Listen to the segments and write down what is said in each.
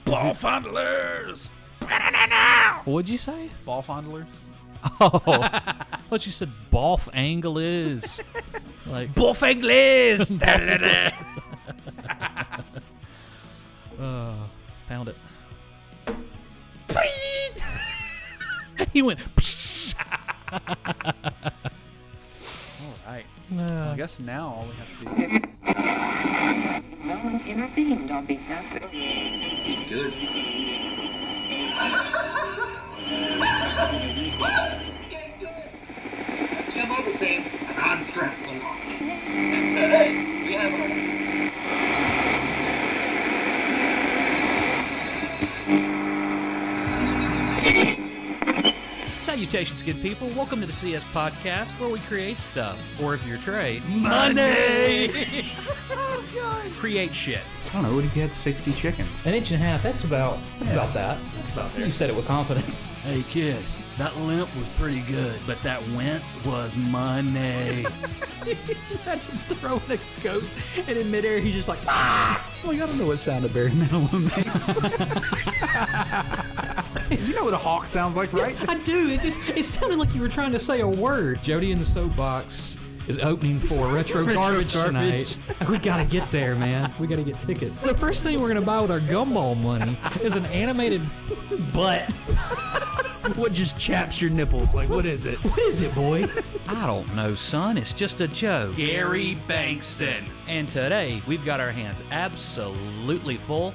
Ball fondlers. What'd you say? Ball fondlers. Oh, I thought you said Balf Angle is. Like Bullfanglers. Found it. He went. All right. Well, I guess now all we have to do. No one intervened on behalf of... Good. Get good. Jim Overton, and I'm Trey. And today, we have a... Salutations, good people. Welcome to the CS Podcast, where we create stuff. Or if you're Trey, Money. Create shit. I don't know, what if you had 60 chickens? An inch and a half, that's about that. It's about there. You said it with confidence. Hey kid, that limp was pretty good, but that wince was money. He just had him throwing a goat, and in midair he's just like, ah! Like, I don't know what sound a bare minimum makes. You know what a hawk sounds like, right? I do. It sounded like you were trying to say a word. Jody in the Soapbox is opening for Retro Garbage tonight. We gotta get there, man. We gotta get tickets. The first thing we're gonna buy with our gumball money is an animated butt. What just chaps your nipples? Like, what is it? What is it, boy? I don't know, son. It's just a joke. Gary Bankston. And today, we've got our hands absolutely full.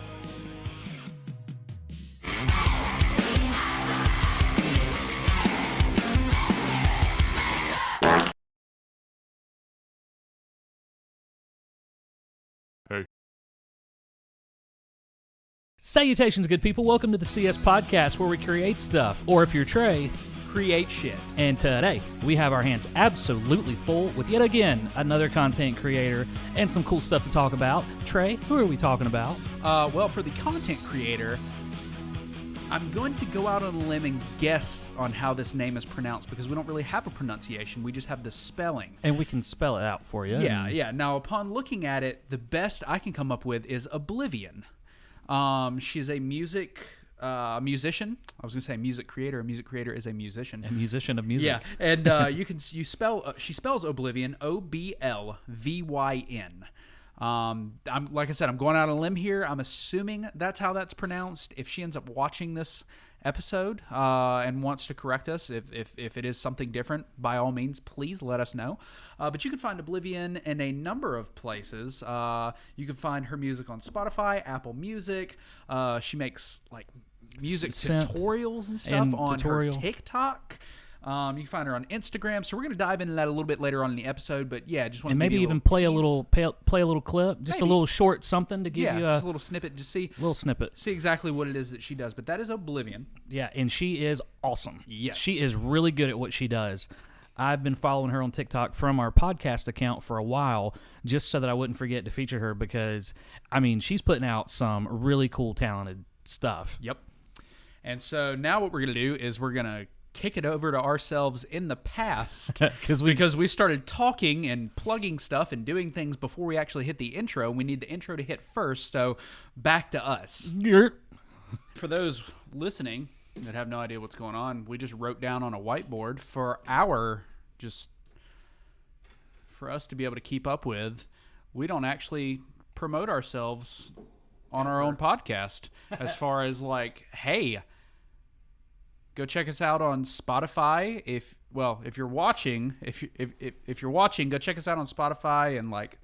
Salutations, good people. Welcome to the CS Podcast, where we create stuff. Or if you're Trey, Create shit. and today we have our hands absolutely full with yet again another content creator and some cool stuff to talk about. Trey, who are we talking about? Well, for the content creator, I'm going to go out on a limb and guess on how this name is pronounced because we don't really have a pronunciation. We just have the spelling. And we can spell it out for you. Yeah. Now, upon looking at it, the best I can come up with is OBLVYN. She's a musician. I was gonna say music creator. A music creator is a musician. A musician of music. Yeah, and she spells OBLVYN, OBLVYN. I'm like I said, I'm going out on a limb here. I'm assuming that's how that's pronounced. If she ends up watching this episode and wants to correct us, if it is something different, by all means, please let us know. But you can find OBLVYN in a number of places. You can find her music on Spotify, Apple Music. She makes like music tutorials and stuff on her TikTok. You can find her on Instagram. So we're going to dive into that a little bit later on in the episode. But yeah, just want to maybe even play a little clip, just a little short something to give you just a little snippet, just see exactly what it is that she does. But that is OBLVYN. Yeah, and she is awesome. Yes, she is really good at what she does. I've been following her on TikTok from our podcast account for a while, just so that I wouldn't forget to feature her because, I mean, she's putting out some really cool, talented stuff. Yep. And so now what we're going to do is we're going to kick it over to ourselves in the past because we started talking and plugging stuff and doing things before we actually hit the intro. We need the intro to hit first, so back to us. For those listening that have no idea what's going on, we just wrote down on a whiteboard for us to be able to keep up with. We don't actually promote ourselves on our own podcast as far as like, hey, go check us out on Spotify. If you're watching, if you're watching, go check us out on Spotify and like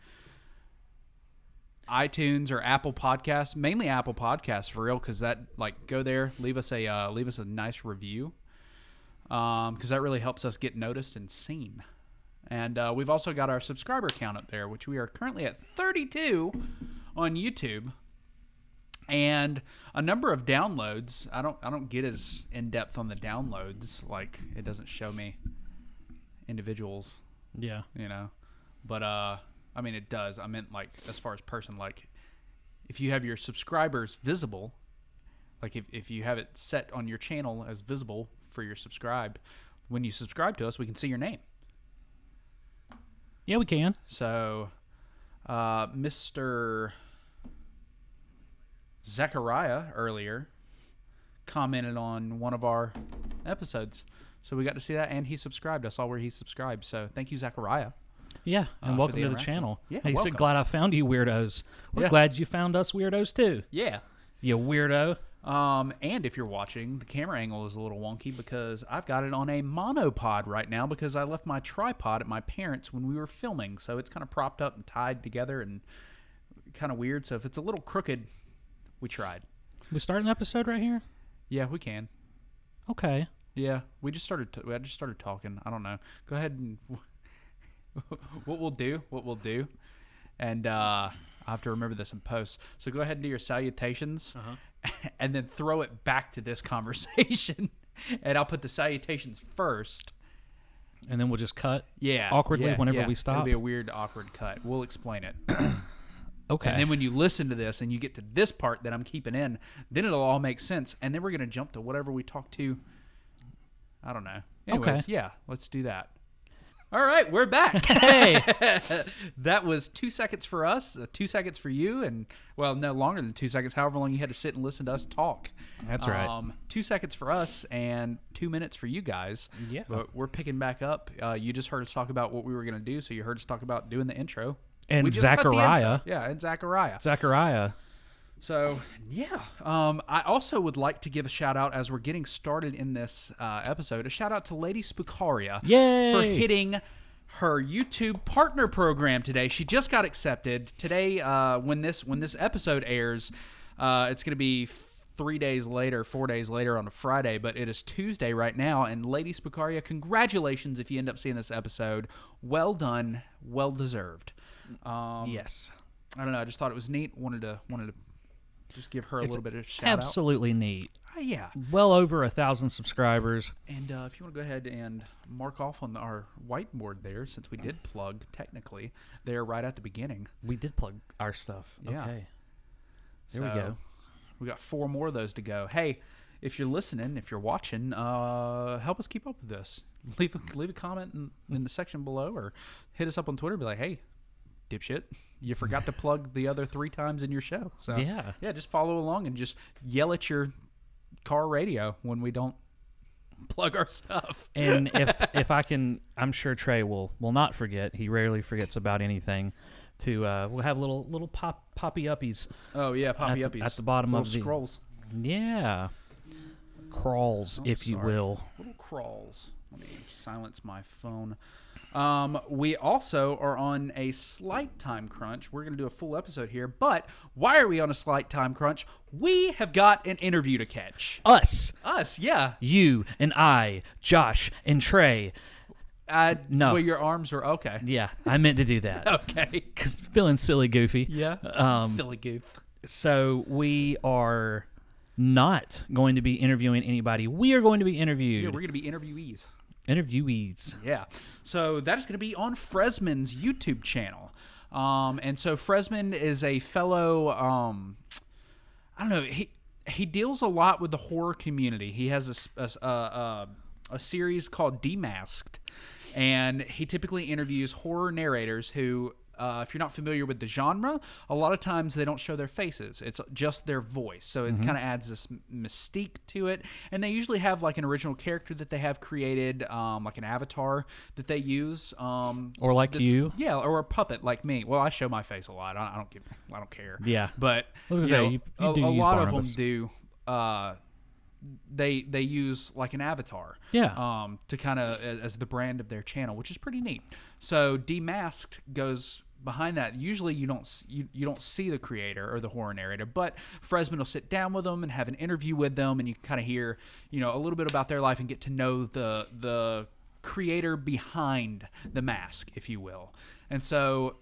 iTunes or Apple Podcasts, mainly Apple Podcasts for real, because that like go there, leave us a nice review, because that really helps us get noticed and seen. And we've also got our subscriber count up there, which we are currently at 32 on YouTube. And a number of downloads. I don't get as in depth on the downloads. Like it doesn't show me individuals. Yeah, But I mean it does. I meant like as far as person. Like if you have your subscribers visible, like if you have it set on your channel as visible for your subscribe, when you subscribe to us, we can see your name. Yeah, we can. So, Mr. Zachariah earlier commented on one of our episodes. So we got to see that, and he subscribed. I saw where he subscribed. So thank you, Zachariah. Yeah, and for welcome the to the interaction. channel. Yeah, he welcome. said, glad I found you weirdos. We're Yeah. glad you found us weirdos too. Yeah. You weirdo. And if you're watching, the camera angle is a little wonky because I've got it on a monopod right now because I left my tripod at my parents' when we were filming. So it's kind of propped up and tied together and kind of weird. So if it's a little crooked, we tried. We start an episode right here? Yeah, we can. Okay. Yeah, we just started. I just started talking. I don't know. Go ahead and what we'll do, and I have to remember this in post. So go ahead and do your salutations, and then throw it back to this conversation, and I'll put the salutations first. And then we'll just cut Yeah, awkwardly yeah, whenever yeah. we stop. It'll be a weird, awkward cut. We'll explain it. Okay. And then when you listen to this and you get to this part that I'm keeping in, then it'll all make sense. And then we're going to jump to whatever we talk to. I don't know. Anyways, Okay. yeah, let's do that. All right, we're back. Hey. That was 2 seconds for us, 2 seconds for you, and, well, no longer than 2 seconds, however long you had to sit and listen to us talk. That's right. 2 seconds for us and 2 minutes for you guys. Yeah. But we're picking back up. You just heard us talk about what we were going to do, so you heard us talk about doing the intro. And We just cut the Zachariah. intro. Yeah, and Zachariah. Zachariah. So, yeah. I also would like to give a shout-out as we're getting started in this episode, a shout-out to Lady Spookaria Yay! for hitting her YouTube partner program today. She just got accepted. Today, when this episode airs, it's going to be 4 days later on a Friday, but it is Tuesday right now. And Lady Spookaria, congratulations if you end up seeing this episode. Well done. Well deserved. Yes. I don't know. I just thought it was neat. Wanted to just give her a little bit of a shout out. Absolutely neat. Yeah. Well over 1,000 subscribers. And if you want to go ahead and mark off on our whiteboard there, since we did plug technically there right at the beginning. We did plug our stuff. Yeah. Okay. There we So, go. We got 4 more of those to go. Hey, if you're listening, if you're watching, help us keep up with this. Leave a comment in the section below, or hit us up on Twitter. Be like, hey, dipshit, you forgot to plug the other 3 times in your show. So Yeah. just follow along and just yell at your car radio when we don't plug our stuff. And if I can, I'm sure Trey will not forget. He rarely forgets about anything. We'll have little poppy uppies. Oh yeah, poppy at the- uppies at the bottom little of the- scrolls. Yeah. Crawls, if you Sorry. will. Little crawls. Let me silence my phone. We also are on a slight time crunch. We're going to do a full episode here, but why are we on a slight time crunch? We have got an interview to catch. Us, Yeah. you and I, Josh and Trey. No. Well, your arms are okay. Yeah, I meant to do that. Okay. Feeling silly, goofy. Yeah. Silly goof. So we are not going to be interviewing anybody. We are going to be interviewed. Yeah, we're going to be interviewees. Interviewees. Yeah. So that is going to be on Fresman's YouTube channel. And so Fresman is a fellow, I don't know, he deals a lot with the horror community. He has a series called Demasked, and he typically interviews horror narrators who, if you're not familiar with the genre, a lot of times they don't show their faces. It's just their voice. So it kind of adds this mystique to it. And they usually have like an original character that they have created, like an avatar that they use. Or like you. Yeah, or a puppet like me. Well, I show my face a lot. I don't care. Yeah. But I was gonna say, you do a use lot of Barnabas. them do. They use like an avatar, to kind of as the brand of their channel, which is pretty neat. So Demasked goes behind that. Usually you don't see the creator or the horror narrator, but Fresman will sit down with them and have an interview with them, and you kind of hear a little bit about their life and get to know the creator behind the mask, if you will. And so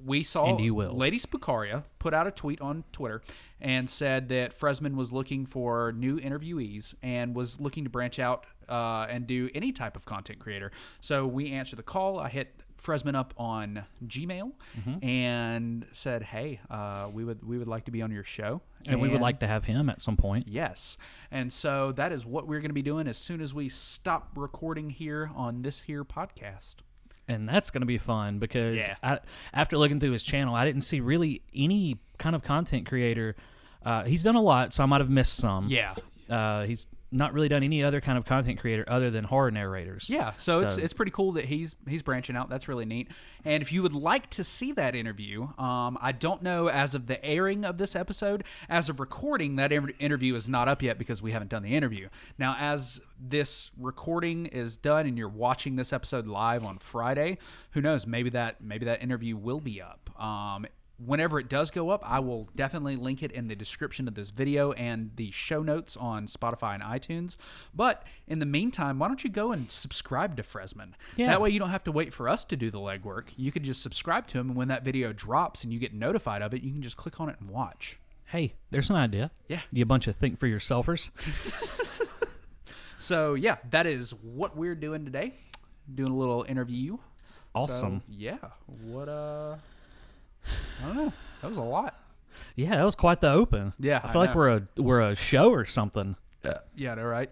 we saw And you will. Lady Spookaria put out a tweet on Twitter and said that Fresman was looking for new interviewees and was looking to branch out and do any type of content creator. So we answered the call. I hit Fresman up on Gmail and said, hey, we would like to be on your show. And we would like to have him at some point. Yes. And so that is what we're going to be doing as soon as we stop recording here on this here podcast. And that's going to be fun because Yeah. after looking through his channel, I didn't see really any kind of content creator He's done a lot, so I might have missed some. Yeah. He's not really done any other kind of content creator other than horror narrators. Yeah, so it's pretty cool that he's branching out. That's really neat. And if you would like to see that interview, I don't know as of the airing of this episode. As of recording, that interview is not up yet because we haven't done the interview. Now, as this recording is done and you're watching this episode live on Friday, who knows? Maybe that interview will be up. Whenever it does go up, I will definitely link it in the description of this video and the show notes on Spotify and iTunes. But in the meantime, why don't you go and subscribe to Fresman? Yeah. That way you don't have to wait for us to do the legwork. You could just subscribe to him, and when that video drops and you get notified of it, you can just click on it and watch. Hey, there's an idea. Yeah. You bunch of think for yourselfers. So, yeah, that is what we're doing today. Doing a little interview. Awesome. So, yeah. What, I don't know. That was a lot. Yeah, that was quite the open. Yeah, I feel I like know. we're a show or something. Yeah, I know, right?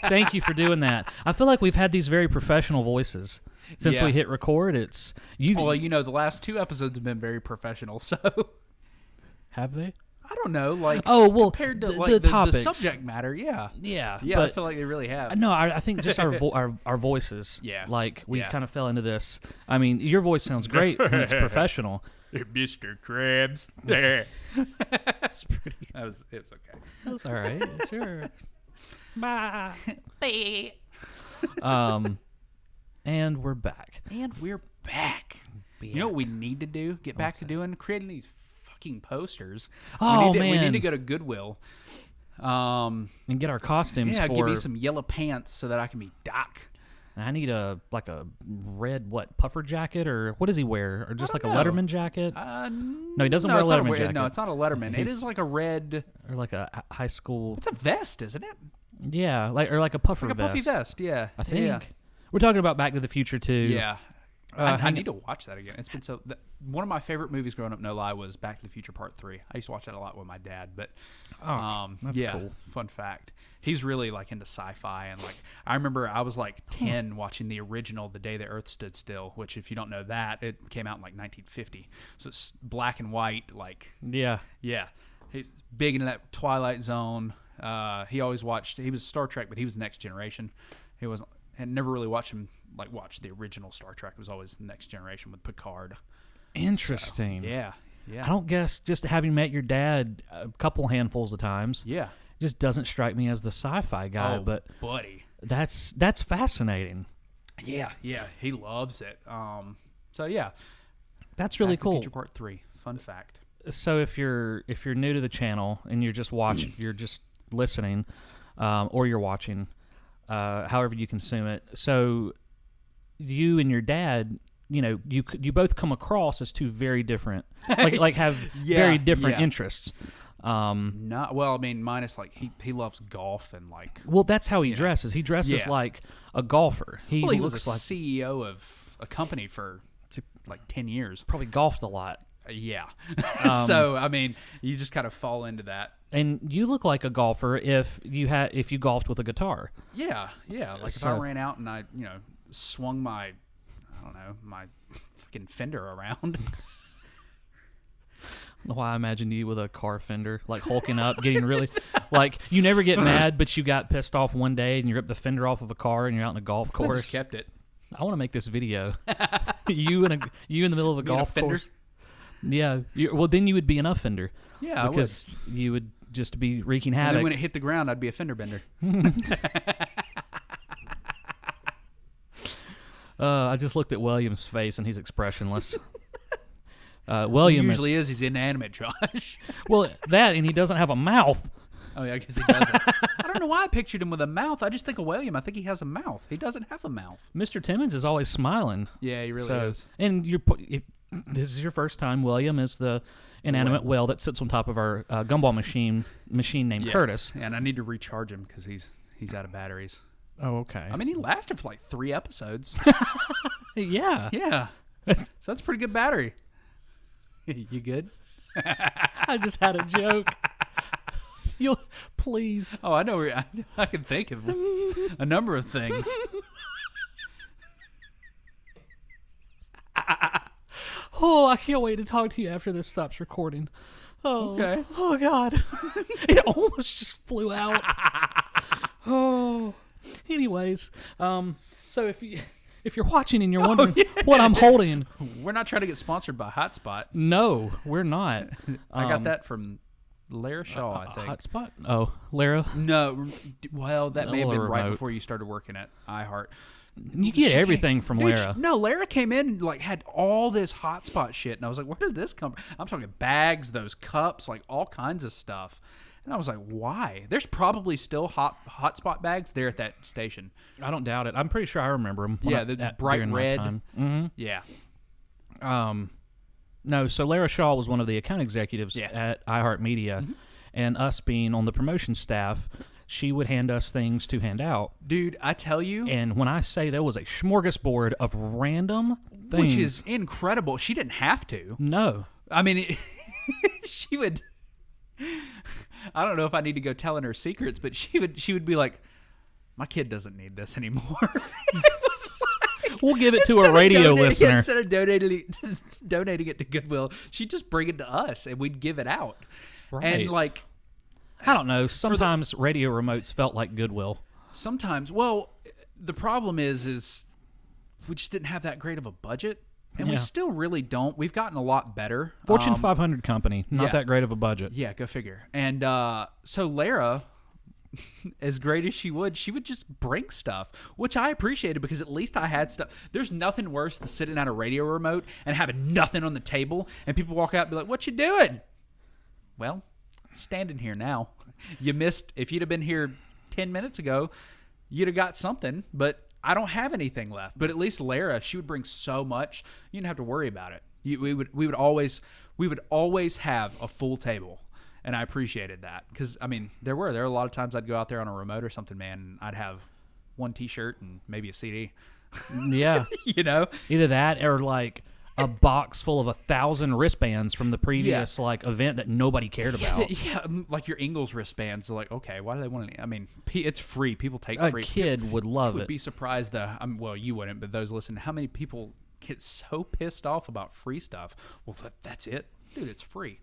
Thank you for doing that. I feel like we've had these very professional voices since Yeah. we hit record. It's you. Well, you know, the last 2 episodes have been very professional, so have they? I don't know. Like, Oh, well, compared to the like the topics. subject matter, yeah, Yeah, yeah. I but feel like they really have. no, I think just our voices. Yeah. like we Yeah. kind of fell into this. I mean, your voice sounds great when it's professional. Mr. Krabs. There. It's pretty. It was okay. That's all right. Sure. Bye. And we're back. And we're back. You know what we need to do? Get back to doing? Creating these fucking posters. Oh, we man. need to go to Goodwill. And get our costumes Yeah, for. give me some yellow pants so that I can be Doc. I need a red puffer jacket, or what does he wear, or just like don't a know. Letterman jacket, No, he doesn't wear a it's not Letterman jacket. No, it's not a Letterman. It He's- is like a red. or like a high school. It's a vest, isn't it? Yeah, like a puffer Like a puffy vest. Yeah, I think Yeah. we're talking about Back to the Future too. Yeah. I hang- need to watch that again. It's been so. One of my favorite movies growing up, no lie, was Back to the Future Part 3. I used to watch that a lot with my dad. But that's yeah, cool. Fun fact. He's really like into sci-fi, and like I remember I was like 10 watching the original The Day the Earth Stood Still, which if you don't know that, it came out in like 1950. So it's black and white. Like Yeah. yeah, he's big into that Twilight Zone. He always watched. He was Star Trek, but he was Next Generation. He wasn't. And never really watched him like watch the original Star Trek. It was always the Next Generation with Picard. Interesting. Yeah, yeah, I don't guess just having met your dad a couple handfuls of times, yeah. just doesn't strike me as the sci-fi guy. Oh, But buddy. that's fascinating. Yeah, yeah. He loves it. So yeah, That's really Back to the cool. Future Part 3. Fun fact. So if you're new to the channel and you're just watching, you're just listening, or you're watching, however you consume it. So you and your dad, you know, you both come across as two very different, like have Yeah, very different yeah. interests. Not well. I mean, minus like he loves golf and like. Well, that's how he dresses. He dresses Yeah. like a golfer. He Well, he looks was a like CEO of a company for like 10 years. probably golfed a lot. Yeah. So I mean, you just kind of fall into that. And you look like a golfer if you golfed with a guitar. Yeah, yeah. Like if I So- ran out and I, swung my, I don't know, my fucking fender around. Why I imagine you with a car fender, like hulking up, getting really, like you never get mad, but you got pissed off one day and you ripped the fender off of a car and you're out in a golf I course. just kept it. I want to make this video. you in the middle of a You in a golf fender? course. Yeah. Well, then you would be an offender. Yeah, because you would just be wreaking And havoc. then when it hit the ground, I'd be a fender bender. I just looked at William's face and he's expressionless. William He usually is. He's inanimate, Josh. well, that and he doesn't have a mouth. Oh yeah, I guess he doesn't. I don't know why I pictured him with a mouth. I just think of William. I think he has a mouth. He doesn't have a mouth. Mr. Timmons is always smiling. Yeah, he really So- is. And if this is your first time, William is the inanimate whale that sits on top of our gumball machine named Yeah. Curtis. And I need to recharge him because he's out of batteries. Oh, okay. I mean, he lasted for like 3 episodes. yeah. Yeah, so that's a pretty good battery. You good? I just had a joke. You'll please. Oh, I know. I can think of a number of things. Oh, I can't wait to talk to you after this stops recording. Oh, Okay. Oh God. It almost just flew out. Oh. Anyways, so if you're watching and you're wondering what I'm holding, We're not trying to get sponsored by Hotspot. no, we're not. I got that from Lara Shaw, I think. Hotspot. Oh, Lara. No, well, that may have been right remote. before you started working at iHeart. You get everything from Dude, Lara. No, Lara came in and like had all this hotspot shit, and I was like, "Where did this come from?" I'm talking bags, those cups, like all kinds of stuff. And I was like, "Why?" There's probably still hotspot bags there at that station. I don't doubt it. I'm pretty sure I remember them. Yeah, the bright red. Mm-hmm. Yeah, No, so Lara Shaw was one of the account executives Yeah. at iHeartMedia, and us being on the promotion staff, she would hand us things to hand out. dude, I tell you, And when I say there was a smorgasbord of random things, which is incredible. She didn't have to. no, I mean, she would. I don't know if I need to go telling her secrets, but she would be like, "My kid doesn't need this anymore." we'll give it to a radio listener. Instead of donating it to Goodwill, she'd just bring it to us and we'd give it out. Right. And like I don't know. Sometimes radio remotes felt like Goodwill. sometimes, well, the problem is we just didn't have that great of a budget, and we Yeah. still really don't. We've gotten a lot better. Fortune 500 company, not yeah. that great of a budget. Yeah, go figure. And so Lara, as great as she would just bring stuff, which I appreciated because at least I had stuff. There's nothing worse than sitting at a radio remote and having nothing on the table, and people walk out and be like, "What you doing?" Well, standing here now. You missed. If you'd have been here 10 minutes ago, you'd have got something, but I don't have anything left. But at least Lara, she would bring so much, you didn't have to worry about it. We would always have a full table. And I appreciated that because, I mean, there were a lot of times I'd go out there on a remote or something, man, and I'd have one T-shirt and maybe a CD. Yeah. You know? Either that or like a box full of 1,000 wristbands from the previous like event that nobody cared about. Yeah, like your Ingles wristbands. Like, okay, why do they want any? I mean, it's free. People take A free. kid would love would it. be surprised, well, you wouldn't, but those listening, how many people get so pissed off about free stuff? Well, that's it. Dude, it's free.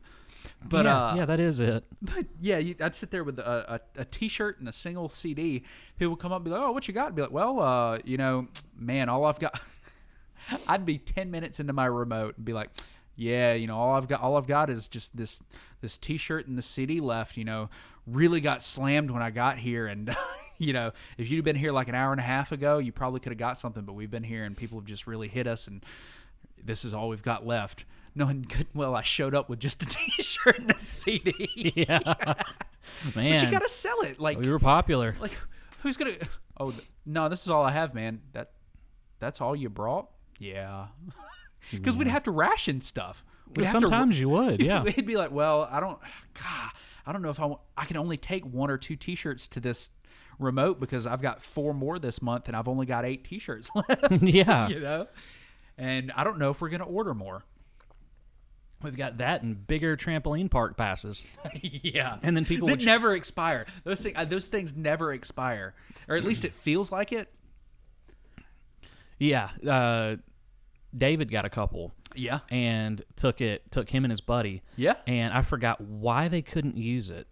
But yeah, that is it. But yeah, I'd sit there with a T-shirt and a single CD. People would come up and be like, "Oh, what you got?" I'd be like, "Well, man, all I've got." I'd be 10 minutes into my remote and be like, "Yeah, all I've got is just this T-shirt and the CD left. Really got slammed when I got here, and if you'd have been here like an hour and a half ago, you probably could have got something. But we've been here, and people have just really hit us, and this is all we've got left." Knowing good well I showed up with just a T-shirt and a CD. Yeah. Man. But you gotta sell it. Like, we were popular. like who's gonna? Oh no, this is all I have, man. That's all you brought? Yeah. Because we'd have to ration stuff. We'd have to- Sometimes you would, yeah. It'd be like, well, I don't know if I can only take 1 or 2 T-shirts to this remote because I've got 4 more this month and I've only got 8 T-shirts left. Yeah. And I don't know if we're gonna order more. We've got that and bigger trampoline park passes. Yeah, And then people that would never expire. Those things never expire, or at least it feels like it. Yeah. David got a couple. Yeah, And took him and his buddy. yeah, And I forgot why they couldn't use it,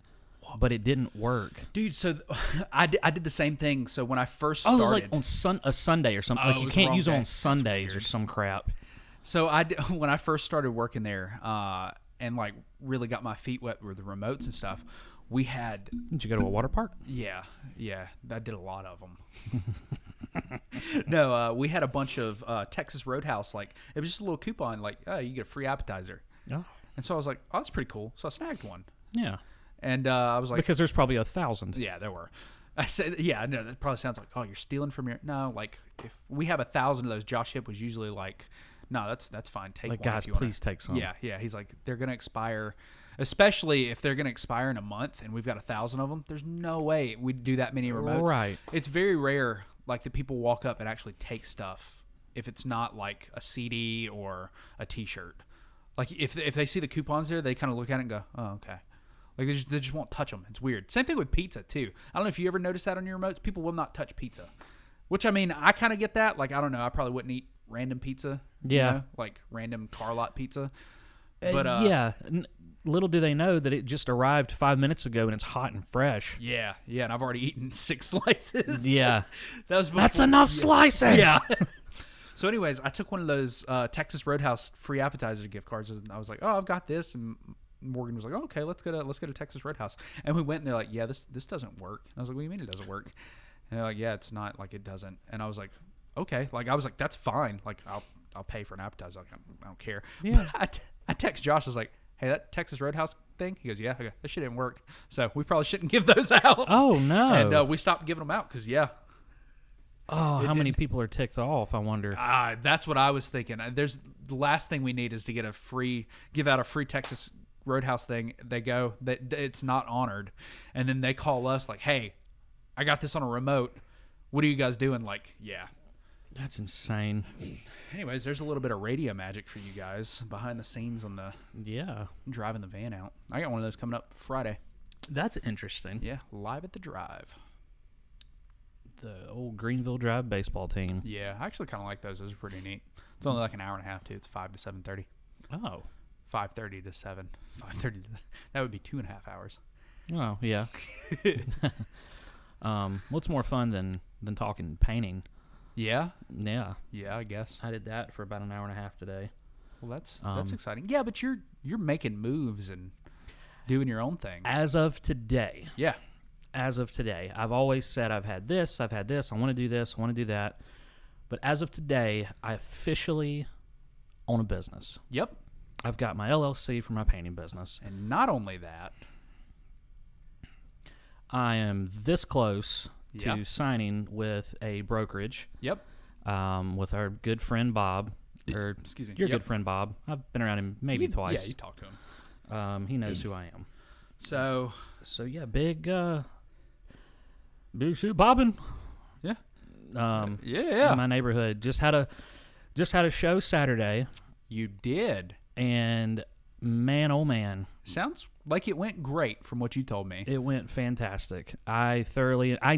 but it didn't work. dude. So I did the same thing. So when I first Oh, started, it was like on a Sunday or something. Oh, Like it you was can't wrong use it day. on That's Sundays or weird. some crap. So when I first started working there, and like really got my feet wet with the remotes and stuff, we had Did you go to a water park? yeah, I did a lot of them. No, we had a bunch of Texas Roadhouse. Like it was just a little coupon, like you get a free appetizer. Oh. And so I was like, oh, that's pretty cool. So I snagged one, Yeah. and I was like, Because there's probably 1,000. yeah, there were. I said, yeah, no, that probably sounds like, oh, you're stealing from your. No, like if we have 1,000 of those, Josh Hip was usually like, no, that's fine. Take Like, one guys, if you wanna. please take some. Yeah. He's like, they're gonna expire, especially if they're gonna expire in a month, and we've got 1,000 of them. There's no way we'd do that many remotes. Right. It's very rare, like that people walk up and actually take stuff if it's not like a CD or a T-shirt. Like if they see the coupons there, they kind of look at it and go, oh, okay. Like they just won't touch them. It's weird. Same thing with pizza too. I don't know if you ever noticed that on your remotes. People will not touch pizza, which I mean, I kind of get that. Like I don't know. I probably wouldn't eat random pizza. Yeah. Like random car lot pizza. But yeah. little do they know that it just arrived 5 minutes ago and it's hot and fresh. Yeah, and I've already eaten 6 slices. Yeah. That's That's enough slices. Yeah. So anyways, I took one of those Texas Roadhouse free appetizer gift cards, and I was like, oh, I've got this, and Morgan was like, oh, okay, let's go to Texas Roadhouse. And we went, and they're like, yeah, this doesn't work. And I was like, what do you mean it doesn't work? And they're like, yeah, it's not, like, it doesn't. And I was like, okay. Like, I was like, that's fine. Like, I'll pay for an appetizer. Like, I don't care. Yeah. But I text Josh. I was like, hey, that Texas Roadhouse thing? He goes, yeah. I go, that shit didn't work. So we probably shouldn't give those out. Oh, no. And we stopped giving them out because, Oh, how many people are ticked off, I wonder. that's what I was thinking. There's the last thing we need is to give out a free Texas Roadhouse thing. They go that it's not honored, and then they call us like, "Hey, I got this on a remote. What are you guys doing?" Like, yeah. That's insane. Anyways, there's a little bit of radio magic for you guys behind the scenes on the driving the van out. I got one of those coming up Friday. That's interesting. Yeah, live at the drive. The old Greenville Drive baseball team. Yeah, I actually kind of like those. Those are pretty neat. It's only like an hour and a half too. It's 5 to 7:30. Oh. 5:30 to 7. 5:30 to that would be 2.5 hours. Oh, yeah. What's more fun than talking painting? Yeah, Yeah. yeah, I guess. I did that for about an hour and a half today. Well, that's exciting. Yeah, but you're making moves and doing your own thing. As of today. Yeah. As of today. I've always said I've had this, I want to do this, I want to do that. But as of today, I officially own a business. Yep. I've got my LLC for my painting business. And not only that, I am this close to Yep. signing with a brokerage. Yep. With our good friend Bob. Or Excuse me. your Yep. good friend Bob. I've been around him maybe twice. Yeah, you talked to him. He knows who I am. So yeah, big shoe bobbing. yeah, In my neighborhood. Just had a show Saturday, you did. and man, oh man, Sounds like it went great from what you told me. it went fantastic. I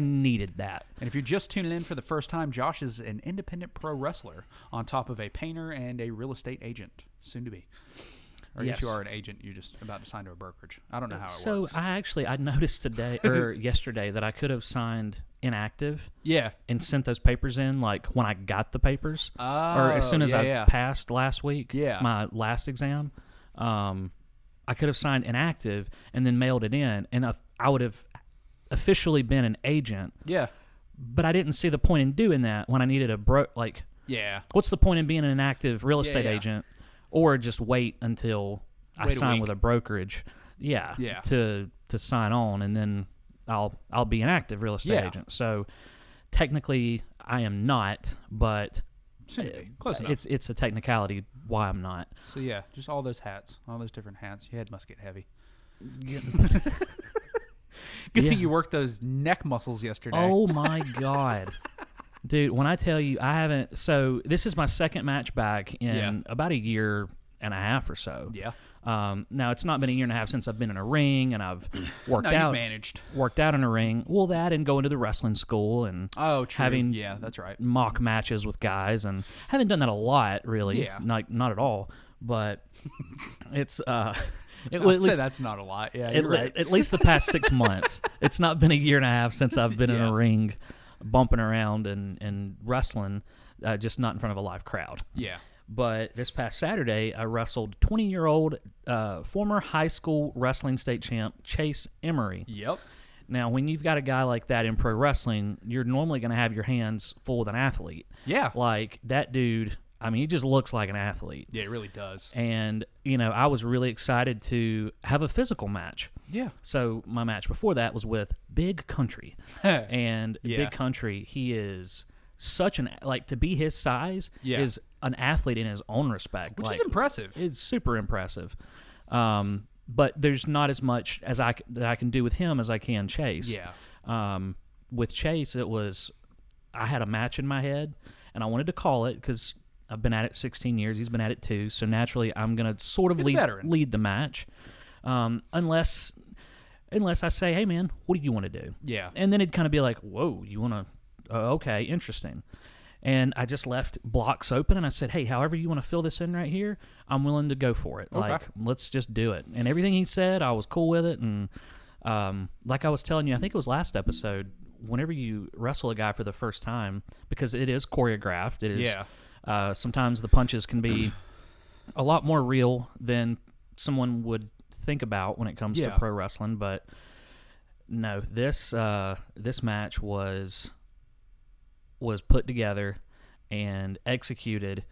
needed that. And if you're just tuning in for the first time, Josh is an independent pro wrestler on top of a painter and a real estate agent, soon to be. Or I guess Yes. you are an agent. You're just about to sign to a brokerage. I don't know how it So works. I noticed today or yesterday that I could have signed inactive Yeah. and sent those papers in like when I got the papers or as soon as I passed last week. Yeah. My last exam. I could have signed inactive and then mailed it in, and I would have officially been an agent. Yeah. But I didn't see the point in doing that when I needed Yeah. what's the point in being an active real estate yeah. agent, or just wait until I Wait a sign week. with a brokerage? Yeah. Yeah. To sign on, and then I'll be an active real estate Yeah. agent. So technically I am not, but Soon to be. Close enough. it's a technicality why I'm not. So yeah, just all those hats, all those different hats. Your head must get heavy. Good Yeah. thing you worked those neck muscles yesterday. Oh my god. Dude, when I tell you I haven't, so this is my second match back in Yeah. about a year and a half or so. Yeah. Now it's not been a year and a half since I've been in a ring and I've worked No, you've out managed. worked out in a ring. Well, that and going to the wrestling school and Oh, true. having yeah, that's right. mock matches with guys, and haven't done that a lot really. Yeah. Not at all. But it's I'd at least say that's not a lot. Yeah, you're right. at least the past 6 months. It's not been a year and a half since I've been in Yeah. a ring, bumping around and wrestling, just not in front of a live crowd. Yeah. But this past Saturday, I wrestled 20-year-old former high school wrestling state champ Chase Emery. Yep. Now, when you've got a guy like that in pro wrestling, you're normally going to have your hands full with an athlete. Yeah. Like, that dude, I mean, he just looks like an athlete. Yeah, it really does. And, I was really excited to have a physical match. Yeah. So my match before that was with Big Country. And Yeah. Big Country, he is such to be his size Yeah. is an athlete in his own respect. Which is impressive. It's super impressive. But there's not as much as that I can do with him as I can Chase. Yeah. With Chase, I had a match in my head, and I wanted to call it because I've been at it 16 years. He's been at it too. So naturally, I'm going to sort of lead the match. Unless I say, hey, man, what do you want to do? Yeah. And then it'd kind of be like, whoa, you want to, okay, interesting. And I just left blocks open, and I said, hey, however you want to fill this in right here, I'm willing to go for it. Okay. Like, let's just do it. And everything he said, I was cool with it. And like I was telling you, I think it was last episode, whenever you wrestle a guy for the first time, because it is choreographed, it is sometimes the punches can be a lot more real than someone would think about when it comes to pro wrestling. But no, this match was put together and executed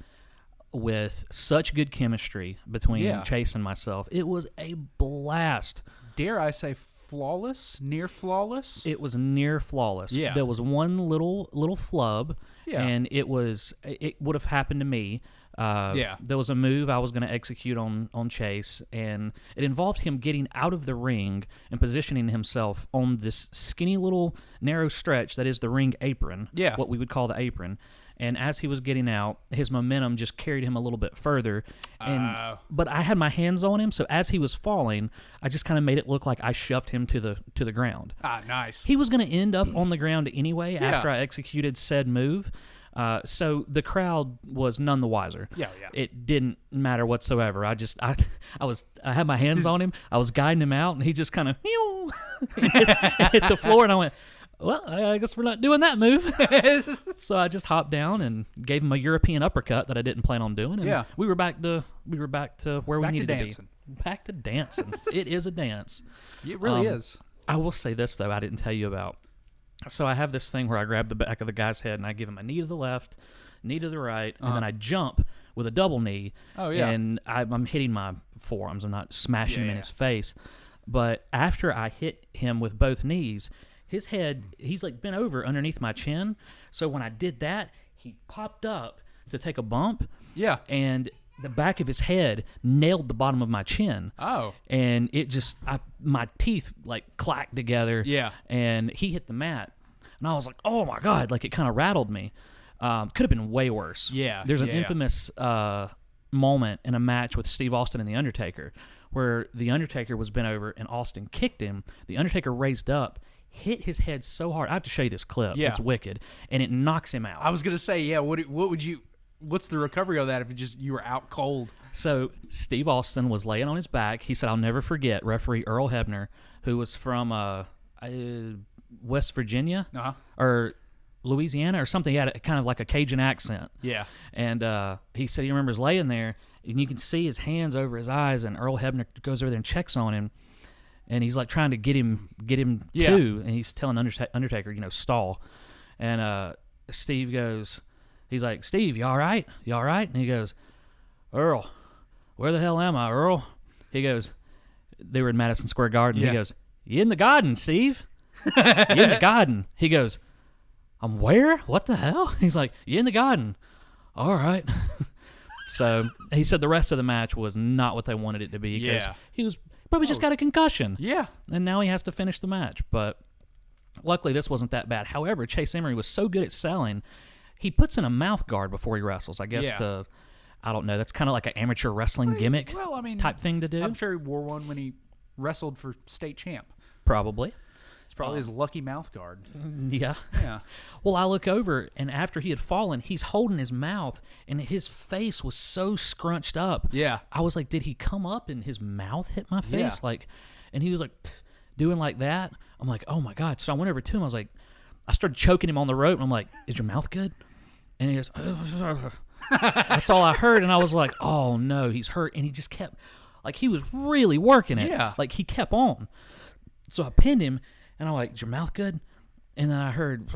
with such good chemistry between Chase and myself. It was a blast. Dare I say flawless? Near flawless? It was near flawless. Yeah. There was one little flub, and it would have happened to me. There was a move I was going to execute on Chase, and it involved him getting out of the ring and positioning himself on this skinny little narrow stretch that is the ring apron, what we would call the apron. And as he was getting out, his momentum just carried him a little bit further. But I had my hands on him, so as he was falling, I just kind of made it look like I shoved him to the ground. Ah, nice. He was going to end up on the ground anyway after I executed said move. So the crowd was none the wiser. Yeah. It didn't matter whatsoever. I had my hands on him. I was guiding him out, and he just kind of hit the floor, and I went, well, I guess we're not doing that move. So I just hopped down and gave him a European uppercut that I didn't plan on doing. And we were back to where we needed to be. Back to dancing. It is a dance. It really is. I will say this though, I didn't tell you about. So I have this thing where I grab the back of the guy's head and I give him a knee to the left, knee to the right, and then I jump with a double knee. Oh yeah. And I'm hitting my forearms. I'm not smashing him in his face. But after I hit him with both knees, his head, he's like bent over underneath my chin. So when I did that, he popped up to take a bump. Yeah. And the back of his head nailed the bottom of my chin. Oh. And it just, my teeth like clacked together. Yeah. And he hit the mat. And I was like, oh my God, like it kind of rattled me. Could have been way worse. Yeah. There's an infamous moment in a match with Steve Austin and The Undertaker where The Undertaker was bent over and Austin kicked him. The Undertaker raised up, hit his head so hard. I have to show you this clip. Yeah. It's wicked. And it knocks him out. I was going to say, what's the recovery of that if you were out cold? So Steve Austin was laying on his back. He said, I'll never forget referee Earl Hebner, who was from West Virginia or Louisiana or something. He had kind of like a Cajun accent. Yeah. And he said he remembers laying there, and you can see his hands over his eyes, and Earl Hebner goes over there and checks on him. And he's like trying to get him too, and he's telling Undertaker, stall. And Steve goes, he's like, Steve, you all right? You all right? And he goes, Earl, where the hell am I, Earl? He goes, they were in Madison Square Garden. Yeah. He goes, you in the garden, Steve? You in the garden? He goes, I'm where? What the hell? He's like, you in the garden? All right. So he said the rest of the match was not what they wanted it to be because he was probably just got a concussion. Yeah. And now he has to finish the match. But luckily this wasn't that bad. However, Chase Emery was so good at selling, he puts in a mouth guard before he wrestles. I guess I don't know. That's kind of like an amateur wrestling gimmick type thing to do. I'm sure he wore one when he wrestled for state champ. Probably. It's probably his lucky mouth guard. Yeah. Yeah. Well, I look over, and after he had fallen, he's holding his mouth, and his face was so scrunched up. Yeah. I was like, did he come up and his mouth hit my face? Yeah. And he was like doing like that. I'm like, oh my God. So I went over to him. I started choking him on the rope, and I'm like, is your mouth good? And he goes, that's all I heard. And I was like, oh no, he's hurt. And he just kept, he was really working it. Yeah. He kept on. So I pinned him, and I'm like, is your mouth good? And then I heard,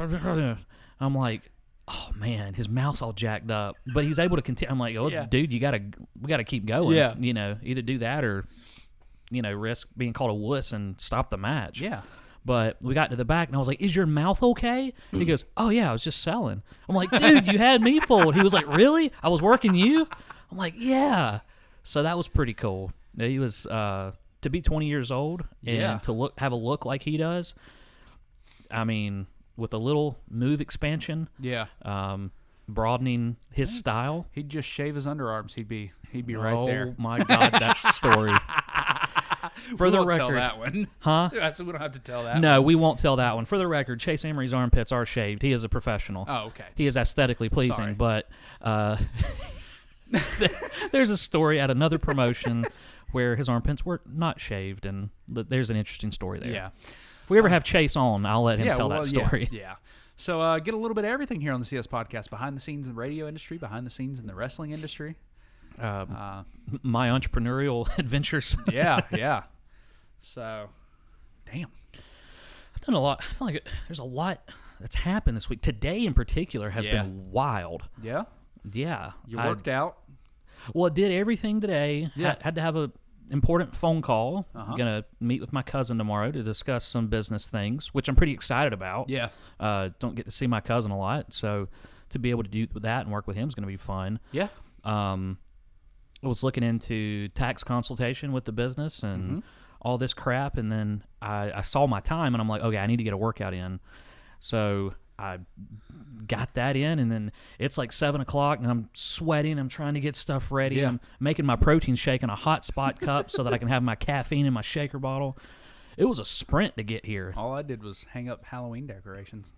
I'm like, oh man, his mouth's all jacked up. But he's able to continue. I'm like, dude, we gotta keep going. Yeah. Either do that or, risk being called a wuss and stop the match. Yeah. But we got to the back, and I was like, is your mouth okay? And he goes, oh yeah, I was just selling. I'm like, dude, you had me fooled. He was like, really? I was working you? I'm like, yeah. So that was pretty cool. He was, to be 20 years old and to have a look like he does, I mean, with a little move expansion, broadening his style. He'd just shave his underarms. He'd be right there. Oh my God, that story. For the won't record, tell that one. huh? I said we don't have to tell that. No, one. we won't tell that one. For the record, Chase Emery's armpits are shaved. He is a professional. Oh, okay. He is aesthetically pleasing, Sorry. but there's a story at another promotion where his armpits were not shaved, and there's an interesting story there. Yeah. If we ever have Chase on, I'll let him tell well, that story. Yeah. So get a little bit of everything here on the CS podcast: behind the scenes in the radio industry, behind the scenes in the wrestling industry. My entrepreneurial adventures. Yeah. So, damn. I've done a lot. I feel like there's a lot that's happened this week. Today, in particular, has Yeah. been wild. Yeah. Yeah. You worked out. Well, I did everything today. Yeah. Had to have a important phone call. Uh-huh. Gonna meet with my cousin tomorrow to discuss some business things, which I'm pretty excited about. Yeah. Don't get to see my cousin a lot, so to be able to do that and work with him is going to be fun. Yeah. I was looking into tax consultation with the business and all this crap, and then I saw my time, and I'm like, okay, I need to get a workout in. So I got that in, and then it's like 7 o'clock, and I'm sweating. I'm trying to get stuff ready. Yeah. I'm making my protein shake in a hot spot cup so that I can have my caffeine in my shaker bottle. It was a sprint to get here. All I did was hang up Halloween decorations.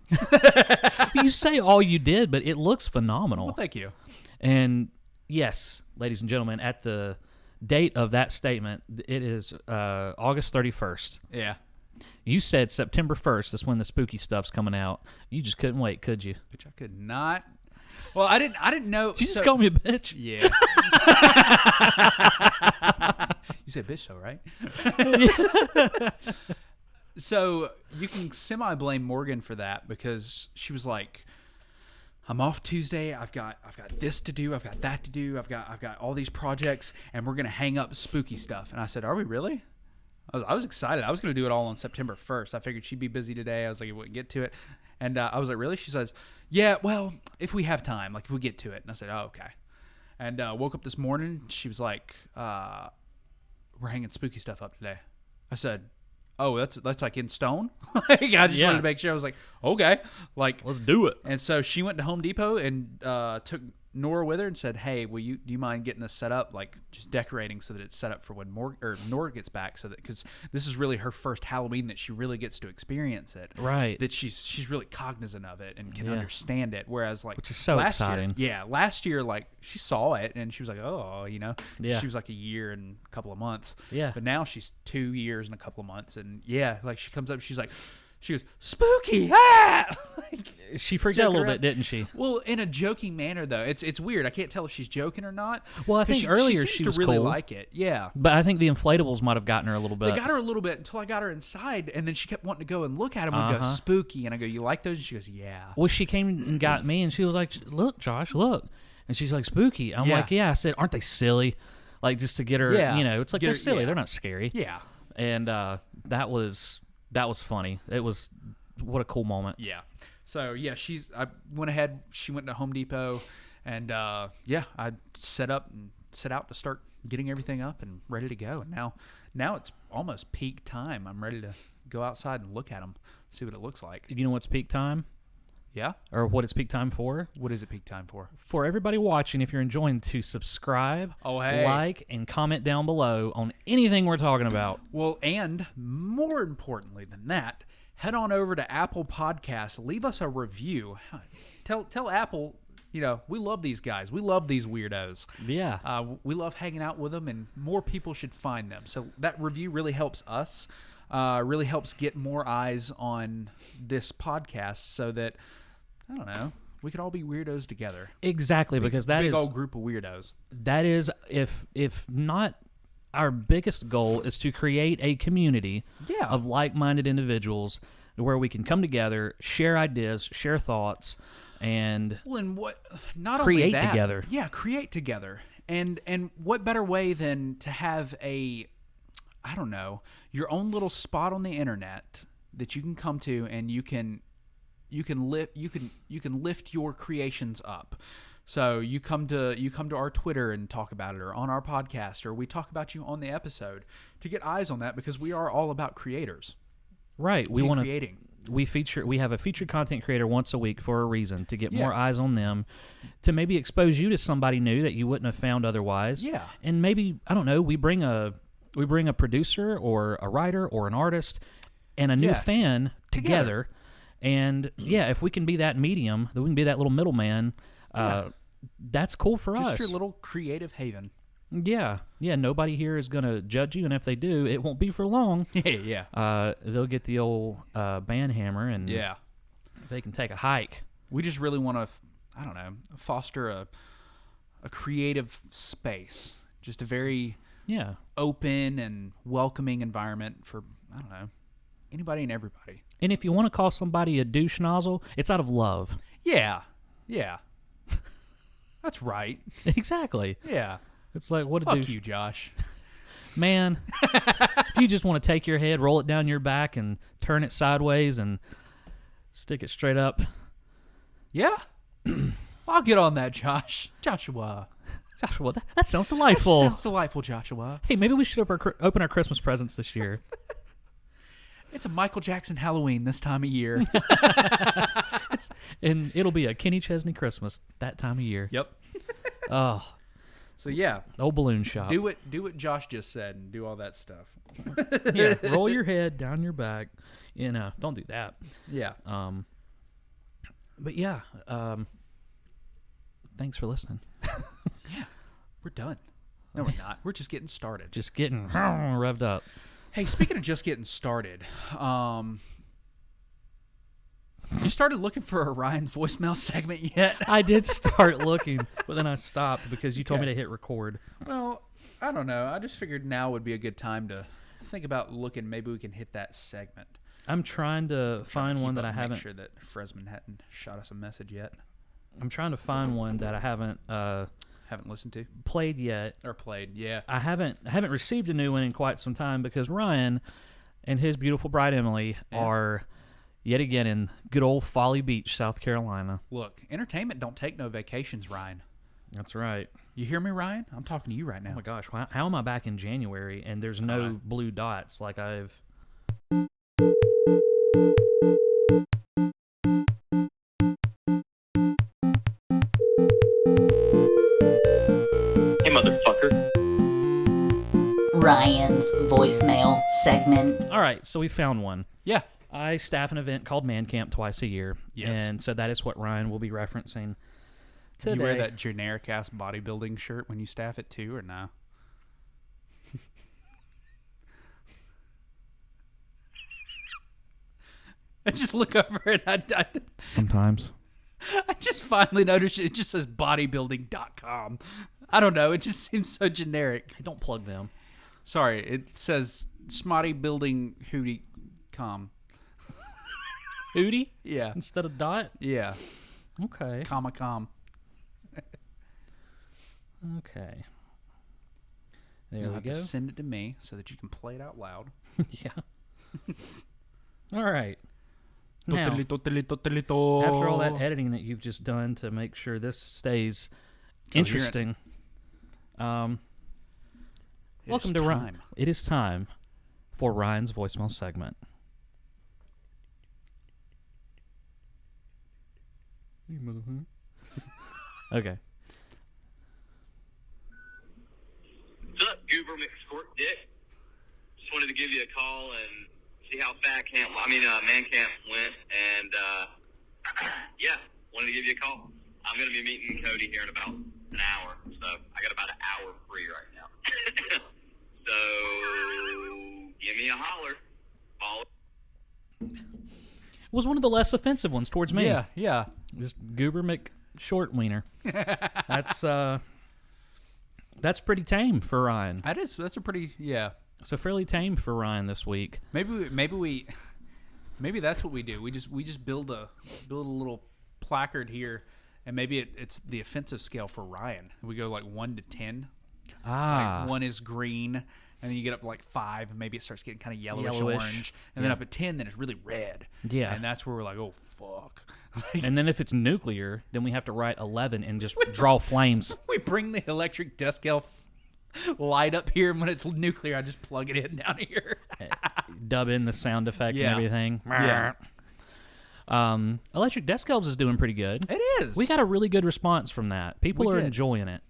You say all you did, but it looks phenomenal. Well, thank you. And yes, ladies and gentlemen, at the date of that statement, it is August 31st. Yeah. You said September 1st is when the spooky stuff's coming out. You just couldn't wait, could you? Bitch, I could not. Well, I didn't know. Did you just call me a bitch? Yeah. You said bitch, though, right? So you can semi-blame Morgan for that because she was like, I'm off Tuesday. I've got this to do. I've got that to do. I've got all these projects, and we're gonna hang up spooky stuff. And I said, are we really? I was excited. I was gonna do it all on September 1st. I figured she'd be busy today. I was like, I wouldn't get to it. And I was like, really? She says, yeah. Well, if we have time, like if we get to it. And I said, oh, okay. And woke up this morning. She was like, we're hanging spooky stuff up today. I said, oh, that's like in stone? Like, I just wanted to make sure. I was like, okay. Like, Let's do it. and so she went to Home Depot and took Nora with her and said, hey, do you mind getting this set up, like just decorating so that it's set up for when Nora gets back, so that, because this is really her first Halloween that she really gets to experience it. Right. That she's really cognizant of it and can understand it. Whereas like, Which is so last exciting. last year, like she saw it and she was like, oh, Yeah. she was like a year and a couple of months. Yeah. But now she's 2 years and a couple of months. And yeah, like she comes up, she goes, spooky, ah! Like, She freaked out a joking little around. bit, didn't she? well, in a joking manner, though. It's weird. I can't tell if she's joking or not. Well, I 'Cause think earlier she she seems was to really cool. like it. Yeah. But I think the inflatables might have gotten her a little bit. They got her a little bit until I got her inside, and then she kept wanting to go and look at them and go, spooky. And I go, you like those? And she goes, yeah. Well, she came and got me, and she was like, look, Josh, look. And she's like, spooky. I'm Yeah. like, yeah. I said, aren't they silly? Like, just to get her, Yeah. it's like Get they're her- silly. yeah. They're not scary. Yeah. And that was funny. It was, what a cool moment. Yeah. So, yeah, I went ahead. She went to Home Depot, and, I set out to start getting everything up and ready to go. And now it's almost peak time. I'm ready to go outside and look at them, see what it looks like. You know what's peak time? Yeah? Or what it's peak time for? What is it peak time for? For everybody watching, if you're enjoying, to subscribe, Oh, hey. like, and comment down below on anything we're talking about. Well, and more importantly than that, head on over to Apple Podcasts. Leave us a review. Tell Apple, we love these guys. We love these weirdos. Yeah. We love hanging out with them, and more people should find them. So that review really helps us, really helps get more eyes on this podcast so that, I don't know, we could all be weirdos together. Exactly, because that Big is old group of weirdos. that is if not our biggest goal is to create a community Yeah. of like-minded individuals where we can come together, share ideas, share thoughts, and Well, and what not Create only that, together. Yeah, create together. And what better way than to have your own little spot on the internet that you can come to, and you can lift your creations up. So you come to our Twitter and talk about it, or on our podcast, or we talk about you on the episode, to get eyes on that, because we are all about creators. right, we and want to creating. we have a featured content creator once a week for a reason, to get more Yeah. eyes on them, to maybe expose you to somebody new that you wouldn't have found otherwise. Yeah. And maybe, I don't know, we bring a We bring a producer or a writer or an artist and a new Yes. fan together. And yeah, if we can be that medium, that we can be that little middleman, that's cool for us. Just your little creative haven. Yeah. Nobody here is gonna judge you, and if they do, it won't be for long. Yeah. They'll get the old band hammer, and Yeah. they can take a hike. We just really want to, I don't know, foster a creative space. Just a very open and welcoming environment for, I don't know, anybody and everybody. And if you want to call somebody a douche nozzle, it's out of love. Yeah. That's right. Exactly. Yeah. It's like, what a Fuck douche. you, Josh. Man, if you just want to take your head, roll it down your back, and turn it sideways and stick it straight up. Yeah? I'll get on that, Joshua. Joshua, that sounds delightful. That sounds delightful, Joshua. Hey, maybe we should open our Christmas presents this year. It's a Michael Jackson Halloween this time of year. And it'll be a Kenny Chesney Christmas that time of year. Yep. Oh, So yeah, old balloon shop. do what Josh just said and do all that stuff. Yeah, roll your head down your back. Don't do that. Yeah. But yeah, thanks for listening. We're done. No, we're not. We're just getting started. Just getting revved up. Hey, speaking of just getting started, you started looking for a Ryan's voicemail segment yet? I did start looking, but then I stopped because you told me to hit record. Well, I don't know. I just figured now would be a good time to think about looking. Maybe we can hit that segment. I'm trying to find one that I haven't. Make sure that Fresman hadn't shot us a message yet. I'm trying to find one that I haven't listened to played yet. or played. Yeah. I haven't received a new one in quite some time because Ryan and his beautiful bride Emily are yet again in good old Folly Beach, South Carolina. Look, entertainment don't take no vacations, Ryan. That's right. You hear me, Ryan? I'm talking to you right now. Oh my gosh, how am I back in January and there's no blue dots like I've... Hey, motherfucker. Ryan's voicemail segment. All right, so we found one. Yeah. I staff an event called Bandcamp twice a year. Yes. And so that is what Ryan will be referencing today. Do you wear that generic ass bodybuilding shirt when you staff it too, or no? I just look over and I Sometimes. I just finally noticed it just says bodybuilding.com. I don't know. It just seems so generic. Hey, don't plug them. Sorry. It says smottybuildinghootie.com. Hootie? Yeah. Instead of dot? Yeah. Okay. Com. Okay. There You'll we have go. to send it to me so that you can play it out loud. Yeah. All right. Now, Totally. after all that editing that you've just done to make sure this stays interesting, welcome to Ryan. It is time for Ryan's voicemail segment. Okay. What's up, Goober McSquirt Dick? Just wanted to give you a call and see how Bandcamp went, and yeah, wanted to give you a call. I'm going to be meeting Cody here in about an hour, so I got about an hour free right now. So give me a holler. It was one of the less offensive ones towards me. Yeah. Just Goober McShortwiener. That's pretty tame for Ryan. That's a pretty, yeah. So fairly tame for Ryan this week. Maybe that's what we do. We just build a little placard here, and maybe it's the offensive scale for Ryan. We go like 1 to 10. Like 1 is green, and then you get up to like 5, and maybe it starts getting kind of yellowish orange, and then up at 10, then it's really red. Yeah, and that's where we're like, oh fuck. And then if it's nuclear, then we have to write 11 and just draw flames. We bring the electric desk elf light up here, and when it's nuclear, I just plug it in down here. Dub in the sound effect and everything. Yeah. Electric Desk Elves is doing pretty good. It is. We got a really good response from that. People We are did. enjoying it.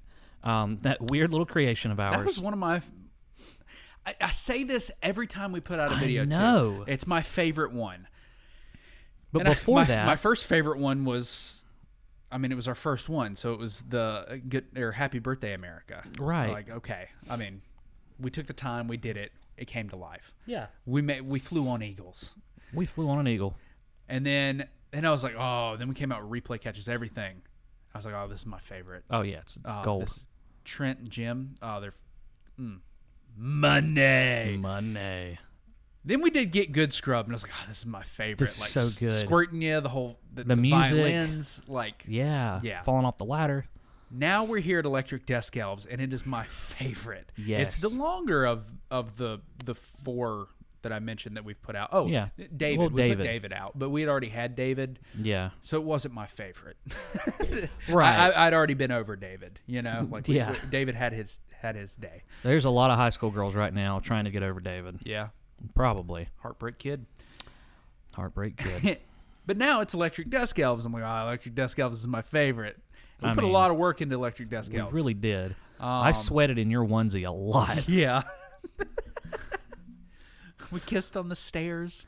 That weird little creation of ours. That was one of my. I say this every time we put out a video. I know. Too. It's my favorite one. But And before my first favorite one was, I mean, it was our first one, so it was the Happy Birthday America. Right. Like, okay, I mean, we took the time, we did it, it came to life. Yeah. We flew on eagles, We flew on an eagle. and then I was like, oh, then we came out with Replay Catches Everything. I was like, oh, this is my favorite. Oh, yeah, it's gold. This is Trent and Jim, they're money. Money. Then we did Get Good Scrub, and I was like, oh, this is my favorite. This is like, so good. Squirting you, the music. violins, like. Yeah. Yeah. Falling off the ladder. Now we're here at Electric Desk Elves, and it is my favorite. Yes. It's the longer of the four that I mentioned that we've put out. Oh, Yeah. David. Well, We David. put David out, but we had already had David, Yeah. so it wasn't my favorite. Right. I'd already been over David, Like Yeah. David had his day. There's a lot of high school girls right now trying to get over David. Yeah. Probably. Heartbreak Kid. Heartbreak Kid. But now it's Electric Desk Elves. I'm like, Electric Desk Elves is my favorite. We put a mean, lot of work into Electric Desk We Elves. really did. I sweated in your onesie a lot. Yeah. We kissed on the stairs.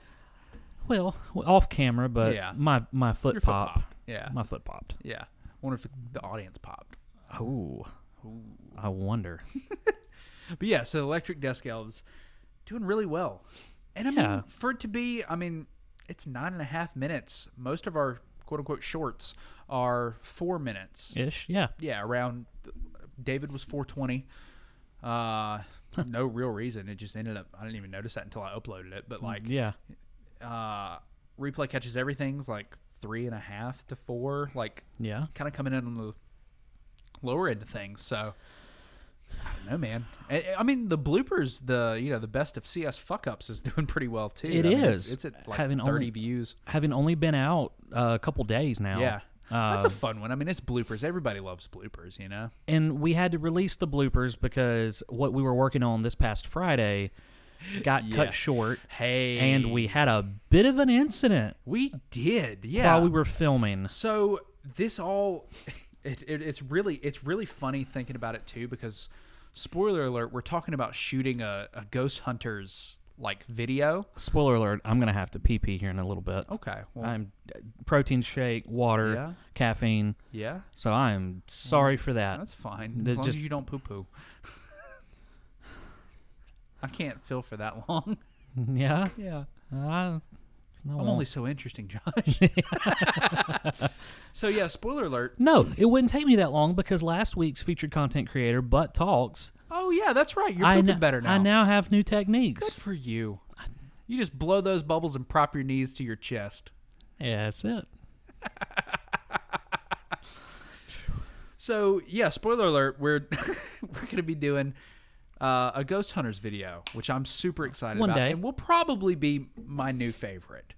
Well, off camera, but Yeah. my foot Your foot popped. popped. Yeah. My foot popped. Yeah. Wonder if the audience popped. Oh. I wonder. But yeah, so Electric Desk Elves doing really well. And I Yeah. mean, for it to be, it's 9.5 minutes. Most of our quote unquote shorts are 4 minutes. Ish, yeah. Yeah, around. David was 420. No real reason. It just ended up. I didn't even notice that until I uploaded it. But like, Yeah. Replay Catches Everything's like 3.5 to 4. Like, Yeah. kind of coming in on the lower end of things. So I don't know, man. I mean, the bloopers, the best of CS fuck ups is doing pretty well too. It is. It's at like Having 30 only- views. Having only been out a couple days now. Yeah. That's a fun one. I mean, it's bloopers. Everybody loves bloopers, And we had to release the bloopers because what we were working on this past Friday got Yeah. cut short. Hey. And we had a bit of an incident We did, yeah. while we were filming. So this all, it's really funny thinking about it too, because spoiler alert, we're talking about shooting a Ghost Hunters like video. Spoiler alert, I'm going to have to pee here in a little bit. Okay, well, I'm protein shake, water, Yeah. caffeine. yeah, So I'm sorry for that. that's fine The- as long just- as you don't poo poo. I can't feel for that long. Yeah. Yeah. No, I'm only so interesting, Josh. So yeah, spoiler alert. No, it wouldn't take me that long because last week's featured content creator, Butt Talks, Oh yeah, that's right. You're pooping better now. I now have new Good techniques. for you. You just blow those bubbles and prop your knees to your chest. Yeah, that's it. So yeah, spoiler alert. We're gonna be doing a Ghost Hunters video, which I'm super excited One about, day. and will probably be my new favorite.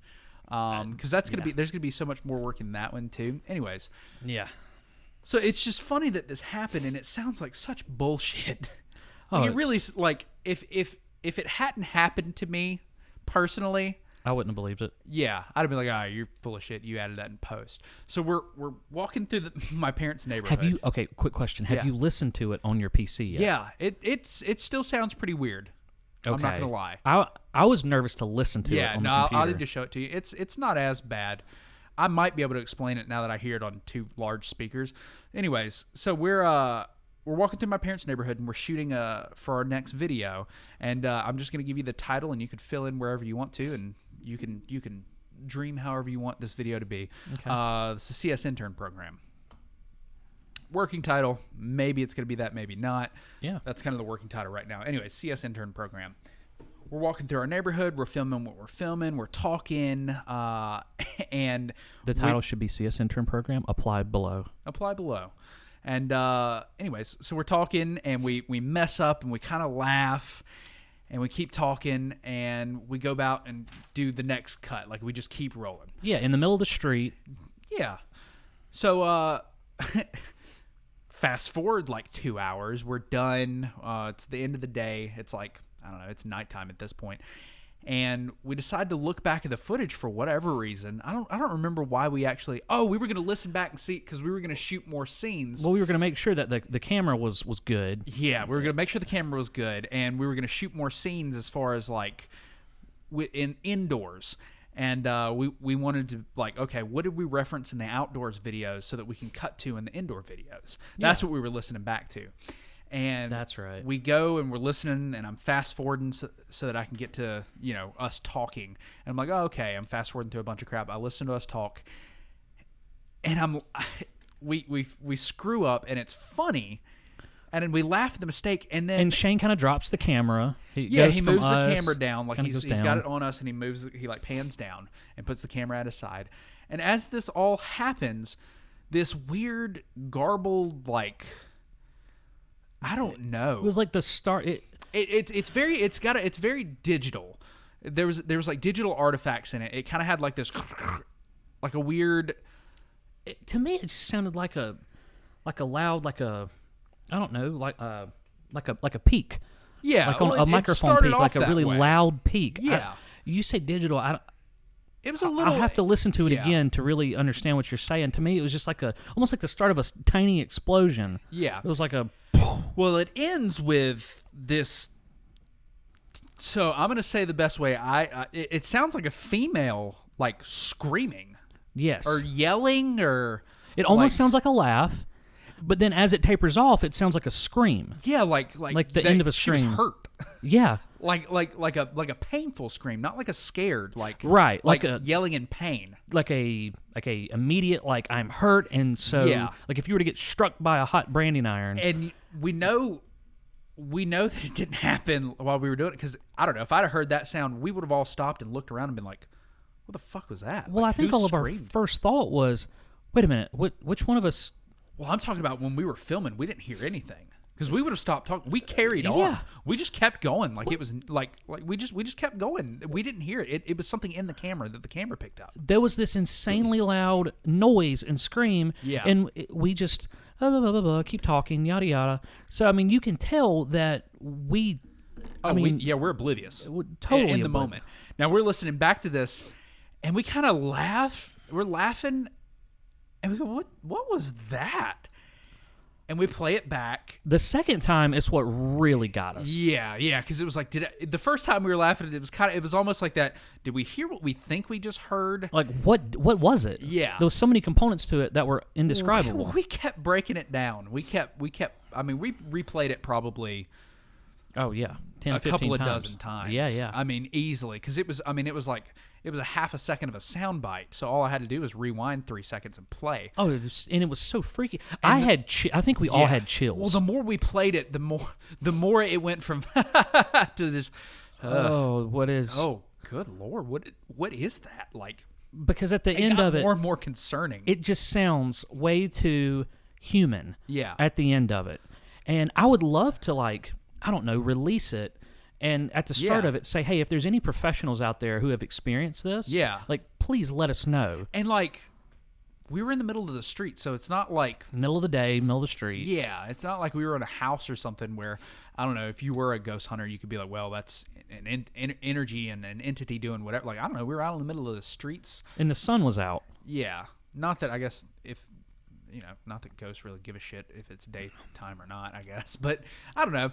Because that's gonna be there's gonna be so much more work in that one too. Anyways, Yeah. so it's just funny that this happened, and it sounds like such bullshit. Oh, Like, it it's- really like if it hadn't happened to me personally, I wouldn't have believed it. yeah, I'd have been like, "Ah, you're full of shit. You added that in post." So we're walking through my parents' neighborhood. Have you? Okay, quick question. Have Yeah. you listened to it on your PC yet? Yeah, it still sounds pretty weird. Okay. I'm not gonna lie. I was nervous to listen to it Yeah, on no, the computer. I'll need to show it to you. It's not as bad. I might be able to explain it now that I hear it on 2 large speakers. Anyways, so we're walking through my parents' neighborhood, and we're shooting for our next video. And I'm just gonna give you the title, and you can fill in wherever you want to, and you can dream however you want this video to be. Okay. It's a CS intern program. Working title, maybe it's gonna be that, maybe not. Yeah. That's kind of the working title right now. Anyway, CS intern program. We're walking through our neighborhood. We're filming what we're filming. We're talking, and The title should be CS Intern Program. Apply below. apply below. And anyways, so we're talking, and we mess up, and we kind of laugh, and we keep talking, and we go about and do the next cut. Like, we just keep rolling. Yeah, in the middle of the street. Yeah. So fast forward like 2 hours. We're done. It's the end of the day. It's like, I don't know, it's nighttime at this point. And we decided to look back at the footage for whatever reason. I don't remember why we actually. Oh, we were going to listen back and see because we were going to shoot more scenes. Well, we were going to make sure that the camera was good. Yeah, we were going to make sure the camera was good, and we were going to shoot more scenes as far as indoors. And we wanted to okay, what did we reference in the outdoors videos so that we can cut to in the indoor videos? That's what we were listening back to. And that's right. We go and we're listening, and I'm fast forwarding so that I can get to us talking. And I'm like, oh, okay, I'm fast forwarding through a bunch of crap. I listen to us talk, and we screw up, and it's funny, and then we laugh at the mistake, and Shane kind of drops the camera. He moves from the us, camera down, he's down. got it on us, and he pans down and puts the camera at his side. And as this all happens, this weird garbled I don't know. It was like the start. It's very digital. There was digital artifacts in it. It kind of had this a weird. To me, it just sounded like a loud I don't know like a peak. Yeah, on a microphone peak, like a really way. Loud peak. Yeah. You say digital. It was a little. I'll have to listen to it again to really understand what you're saying. To me, it was just almost like the start of a tiny explosion. Yeah. It was like a. Well, it ends with this. So I'm gonna say the best way. It sounds like a female screaming. Yes. Or yelling, or it almost sounds like a laugh, but then as it tapers off, it sounds like a scream. Yeah, like the end of a she was scream. hurt. Yeah. Like a painful scream, not like a scared, right, like a yelling in pain, like a immediate I'm hurt, and so if you were to get struck by a hot branding iron, and we know that it didn't happen while we were doing it, because I don't know, if I'd have heard that sound, we would have all stopped and looked around and been like, what the fuck was that? Well, I think all of our first thought was, wait a minute, which one of us? Well, I'm talking about when we were filming, we didn't hear anything. Because we would have stopped talking. We carried on. Yeah. We just kept going. It was we just kept going. We didn't hear it. It was something in the camera that the camera picked up. There was this insanely loud noise and scream. Yeah. And we just blah, blah, blah, blah, keep talking, yada yada. So I mean, you can tell that we're oblivious. Totally in the moment. Now we're listening back to this, and we kind of laugh. We're laughing, and we go, "What was that?" And we play it back. The second time is what really got us. Yeah, because it was the first time we were laughing, it was almost like that. Did we hear what we think we just heard? What was it? Yeah, there was so many components to it that were indescribable. We kept breaking it down. We kept. I mean, we replayed it probably. Oh yeah, 10, a 15 couple times. of dozen times. Yeah. I mean, easily, because it was a half a second of a sound bite, so all I had to do was rewind 3 seconds and play. Oh, and it was so freaky. I think we all had chills. Well, the more we played it, the more it went from to this. What is? Oh, good Lord! What is that Because at the end got of it, more and more concerning. It just sounds way too human. Yeah. At the end of it, and I would love to I don't know, release it. And at the start of it, say, hey, if there's any professionals out there who have experienced this, please let us know. And we were in the middle of the street, so it's not middle of the day, middle of the street. Yeah, it's not like we were in a house or something where, I don't know, if you were a ghost hunter, you could be like, well, that's an energy and an entity doing whatever. I don't know, we were out in the middle of the streets. And the sun was out. Yeah. Not that, I guess, not that ghosts really give a shit if it's daytime or not, I guess. But, I don't know,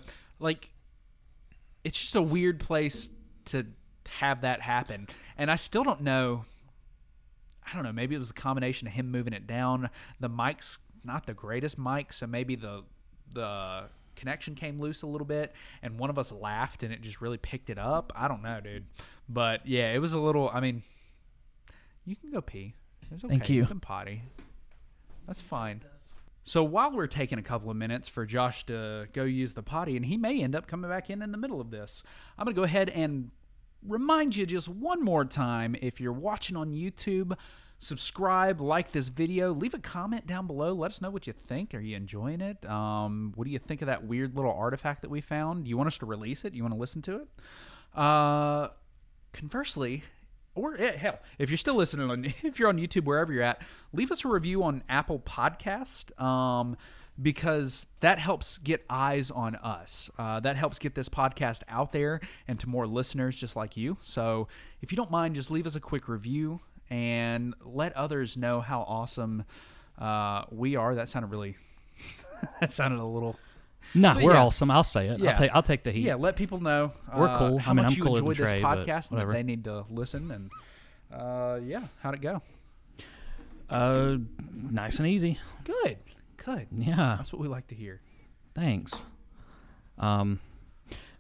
it's just a weird place to have that happen. And I still don't know. I don't know. Maybe it was the combination of him moving it down. The mic's not the greatest mic, so maybe the connection came loose a little bit, and one of us laughed, and it just really picked it up. I don't know, dude. But, yeah, it was a little. I mean, you can go pee. It's okay. Thank you. You can potty. That's fine. So while we're taking a couple of minutes for Josh to go use the potty, and he may end up coming back in the middle of this, I'm going to go ahead and remind you just one more time, if you're watching on YouTube, subscribe, like this video, leave a comment down below. Let us know what you think. Are you enjoying it? What do you think of that weird little artifact that we found? Do you want us to release it? Do you want to listen to it? Conversely, or hell, if you're still listening, if you're on YouTube, wherever you're at, leave us a review on Apple Podcast, because that helps get eyes on us. That helps get this podcast out there and to more listeners just like you. So if you don't mind, just leave us a quick review and let others know how awesome we are. That sounded really, that sounded a little... Nah, But we're yeah. awesome. I'll say it. Yeah. I'll take the heat. Yeah, let people know We're cool. how I mean, much I'm you cooler enjoy than this Trey, but podcast and that whatever. they need to listen. And yeah, how'd it go? Nice and easy. Good. Yeah. That's what we like to hear. Thanks.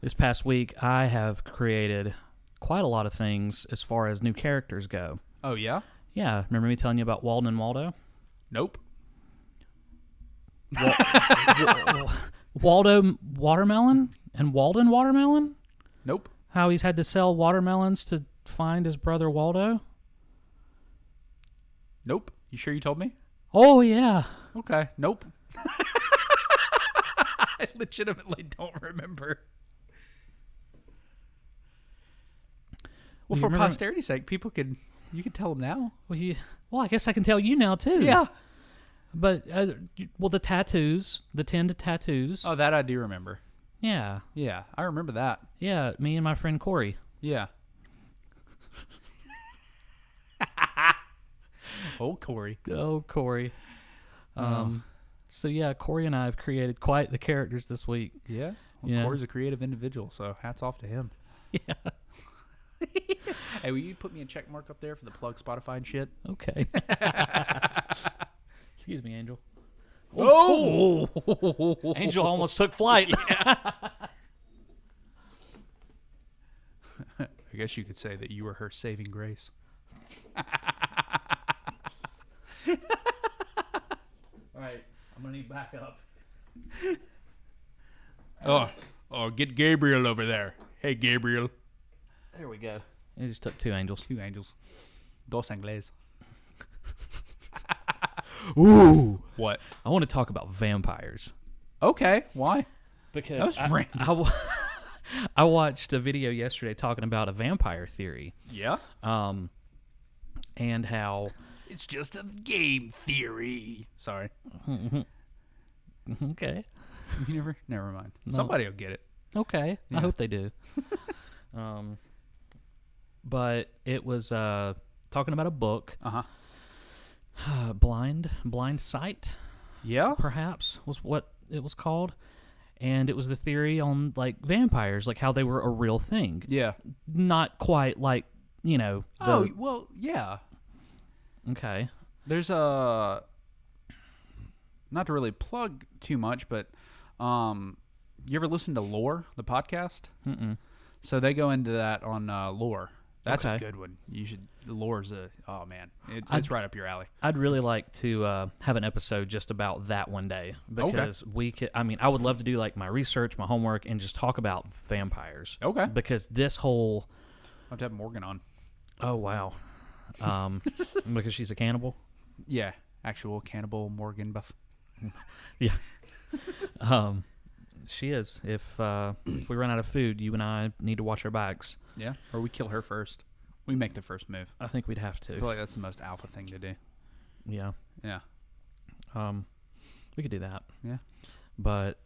This past week, I have created quite a lot of things as far as new characters go. Oh, yeah? Yeah, remember me telling you about Walden and Waldo? Nope. Waldo Watermelon and Walden Watermelon? Nope. How he's had to sell watermelons to find his brother Waldo? Nope. You sure you told me? Oh, yeah. Okay. Nope. I legitimately don't remember. Well, You for remember- posterity's sake, you can tell them now. Well, I guess I can tell you now, too. Yeah. But, the tattoos, the 10 tattoos. Oh, that I do remember. Yeah. Yeah, I remember that. Yeah, me and my friend Corey. Yeah. Old Corey. Oh, Corey. So, yeah, Corey and I have created quite the characters this week. Yeah. Well, Yeah. Corey's a creative individual, so hats off to him. Yeah. Hey, will you put me a check mark up there for the plug Spotify and shit? Okay. Excuse me, Angel. Oh! Angel almost took flight. I guess you could say that you were her saving grace. All right, I'm gonna need backup. Oh, get Gabriel over there. Hey, Gabriel. There we go. He just took 2 angels. 2 angels. Dos Angles. Ooh. What? I want to talk about vampires Okay, why? because That was random. I watched a video yesterday talking about a vampire theory, Yeah? and how It's just a game theory. Sorry. okay, You never mind. Somebody will get it. okay, Yeah. I hope they do. But it was talking about a book, Uh-huh. Blind Sight, Yeah? perhaps was what it was called, and it was the theory on like vampires, like how they were a real thing, Yeah. not quite like the, Oh, well, yeah. okay, There's a... Not to really plug too much, but you ever listen to Lore, the podcast? Mm-mm. So they go into that on Lore. That's a Okay. good one. You should... Lore's a... Oh, man. It's I'd- right up your alley. I'd really like to have an episode just about that one day because we could. I mean, I would love to do like my research, my homework, and just talk about vampires. Okay. Because this whole I'll have to have Morgan on. oh wow, because she's a cannibal. Yeah. Actual cannibal Morgan Buff. Yeah. She is. If we run out of food, you and I need to watch our backs. Yeah. Or we kill her first. We make the first move. I think we'd have I feel to. like that's the most alpha thing to do. Yeah. Yeah. We could do that. Yeah. But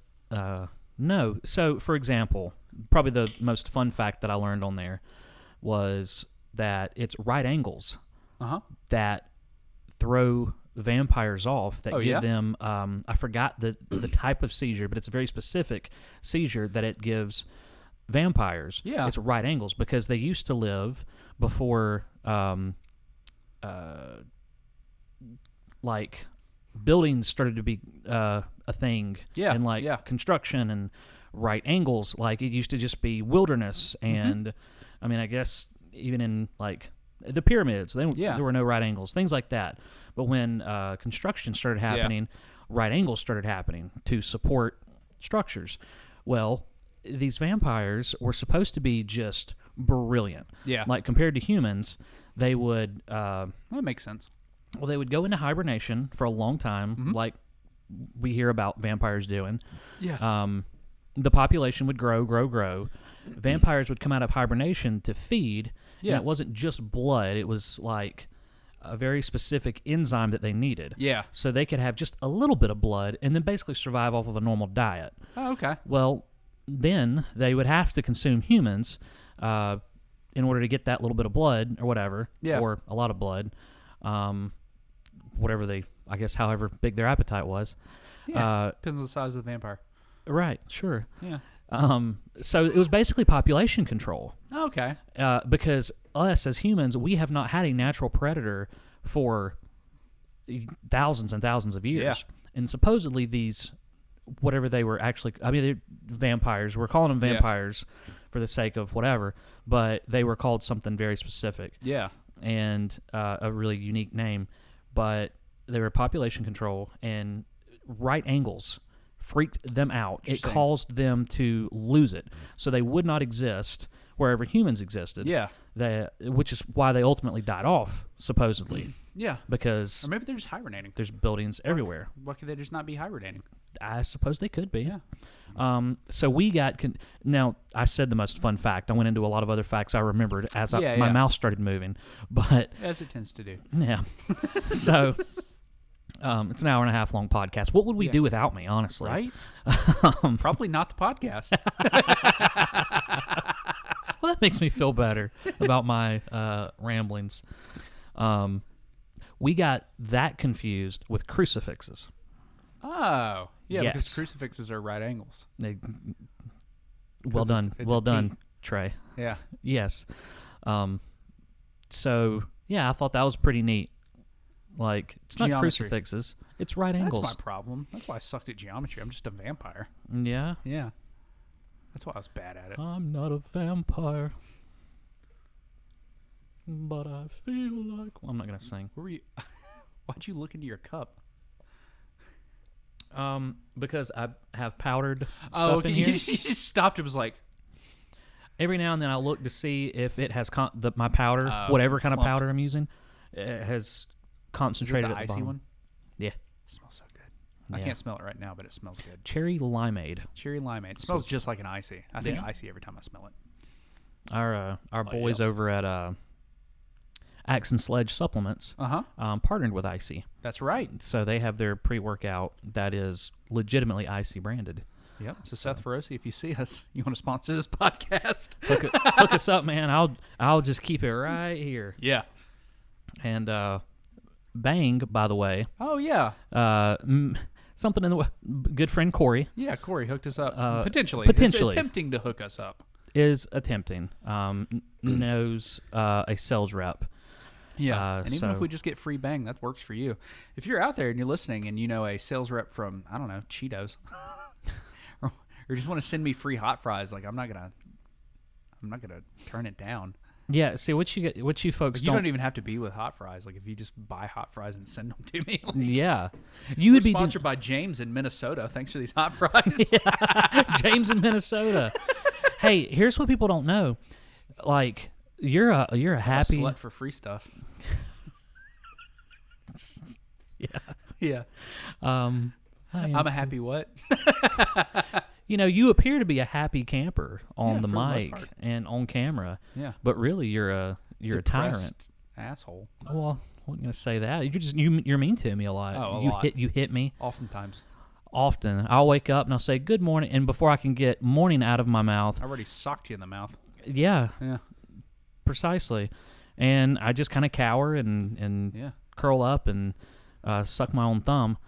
no. So, for example, probably the most fun fact that I learned on there was that it's right angles Uh-huh. that throw vampires off, that Oh, give yeah? them, I forgot the type of seizure, but it's a very specific seizure that it gives vampires. Yeah. It's right angles because they used to live before, like, buildings started to be a thing. Yeah, And, like, yeah. construction and right angles. Like, it used to just be wilderness. Mm-hmm. And, I mean, I guess even in, like, the pyramids, Yeah. there were no right angles, things like that. But when construction started happening, right angles started happening to support structures. Well, these vampires were supposed to be just brilliant. Yeah. Like, compared to humans, they would... That makes sense. Well, they would go into hibernation for a long time, like we hear about vampires doing. Yeah. The population would grow. Vampires would come out of hibernation to feed, Yeah. And it wasn't just blood. It was like a very specific enzyme that they needed. Yeah. So they could have just a little bit of blood and then basically survive off of a normal diet. Oh, okay. Well, then they would have to consume humans in order to get that little bit of blood or whatever, or a lot of blood, whatever they, I guess, however big their appetite was. Yeah. Depends on the size of the vampire. Right, sure. Yeah. So it was basically population control. Okay. Because us as humans, we have not had a natural predator for thousands and thousands of years. Yeah. And supposedly these, whatever they were actually, I mean, they're vampires. We're calling them vampires for the sake of whatever, but they were called something very specific. Yeah. And a really unique name. But they were population control, and right angles freaked them out. It caused them to lose it. So they would not exist wherever humans existed. Yeah. Which is why they ultimately died off, supposedly. Yeah. Because Or maybe they're just hibernating. there's buildings everywhere. Why could they just not be hibernating? I suppose they could be. Yeah. So we got... now, I said the most fun fact. I went into a lot of other facts I remembered as my mouth started moving. But... as it tends to do. Yeah. So... it's an hour and a half long podcast. What would we do without me, honestly? Right? Probably not the podcast. Well, that makes me feel better about my ramblings. We got that confused with crucifixes. Oh. Yeah, Yes. because crucifixes are right angles. Well done. it's Well a T. done, Trey. Yeah. Yes. So, yeah, I thought that was pretty neat. Like, it's not Geometry. crucifixes. It's right angles. That's my problem. That's why I sucked at geometry. I'm just a vampire. Yeah? Yeah. That's why I was bad at it. I'm not a vampire. But I feel like... Well, I'm not going to sing. Where were you? Why'd you look into your cup? Because I have powdered Oh, stuff in okay. here. You just stopped and was like, Every now and then I look to see if it has my powder, whatever it's kind of clumped. powder I'm using, has is it concentrated the at the icy bottom. one? Yeah. It smells so good. I Yeah. can't smell it right now, but it smells good. Cherry limeade. Cherry limeade. It smells just like an icy. I think icy every time I smell it. Our boys over at Axe and Sledge Supplements partnered with Icy. That's right. So they have their pre-workout that is legitimately Icy branded. Yep. So Seth Feroci, if you see us, you want to sponsor this podcast? Hook us up, man. I'll just keep it right here. Yeah. And Bang, by the way. Oh yeah. Something in the good friend Corey. Yeah, Corey hooked us up. Potentially. Potentially. Is attempting to hook us up. Is attempting. Knows a sales rep. Yeah. And even so- if we just get free Bang, that works for you. If you're out there and you're listening and you know a sales rep from, I don't know, Cheetos, or just want to send me free hot fries, like I'm not gonna turn it down. Yeah, see what you folks Like, you don't even have to be with hot fries. Like if you just buy hot fries and send them to me. Like, Yeah, you we're would be sponsored by James in Minnesota. Thanks for these hot fries. James in Minnesota. Hey, here's what people don't know. Like you're a I'm a happy slut for free stuff. Yeah. Yeah. I'm I'm a happy what? You know, you appear to be a happy camper on Yeah, the for the most mic part. and on camera. Yeah. But really you're a tyrant. Depressed asshole. Well, I wasn't gonna say that. You're mean to me a lot. Oh, a you lot. you hit me Oftentimes. often. I'll wake up and I'll say good morning, and before I can get morning out of my mouth, I already socked you in the mouth. yeah, Yeah. precisely. And I just kind of cower and Yeah. curl up and suck my own thumb.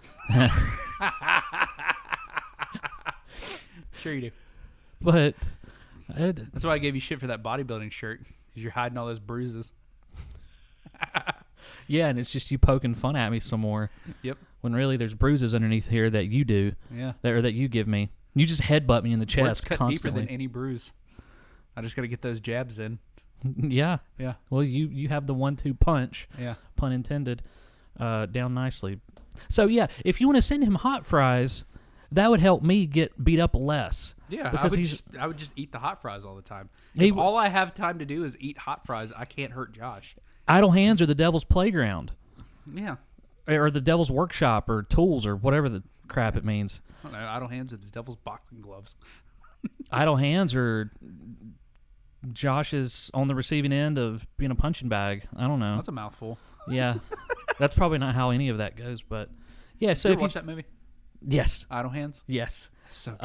Sure you do. But That's why I gave you shit for that bodybuilding shirt, because you're hiding all those bruises. yeah, and it's just you poking fun at me some more. Yep. When really there's bruises underneath here that you do, Yeah. that you give me. You just headbutt me in the Words chest cut constantly. deeper than any bruise. I just got to get those jabs in. Yeah. Yeah. Well, you have the 1-2 punch, Yeah. pun intended, down nicely. So yeah, if you want to send him hot fries, that would help me get beat up less. Yeah, because I would just eat the hot fries all the time. He If w- all I have time to do is eat hot fries, I can't hurt Josh. idle hands are the devil's playground, Yeah. or the devil's workshop, or tools, or whatever the crap it means. I don't know. Idle hands are the devil's boxing gloves. Idle hands are Josh is on the receiving end of being a punching bag. I don't know. That's a mouthful. Yeah, that's probably not how any of that goes, but yeah. So Did if you watch that movie? yes, Idle Hands? yes. So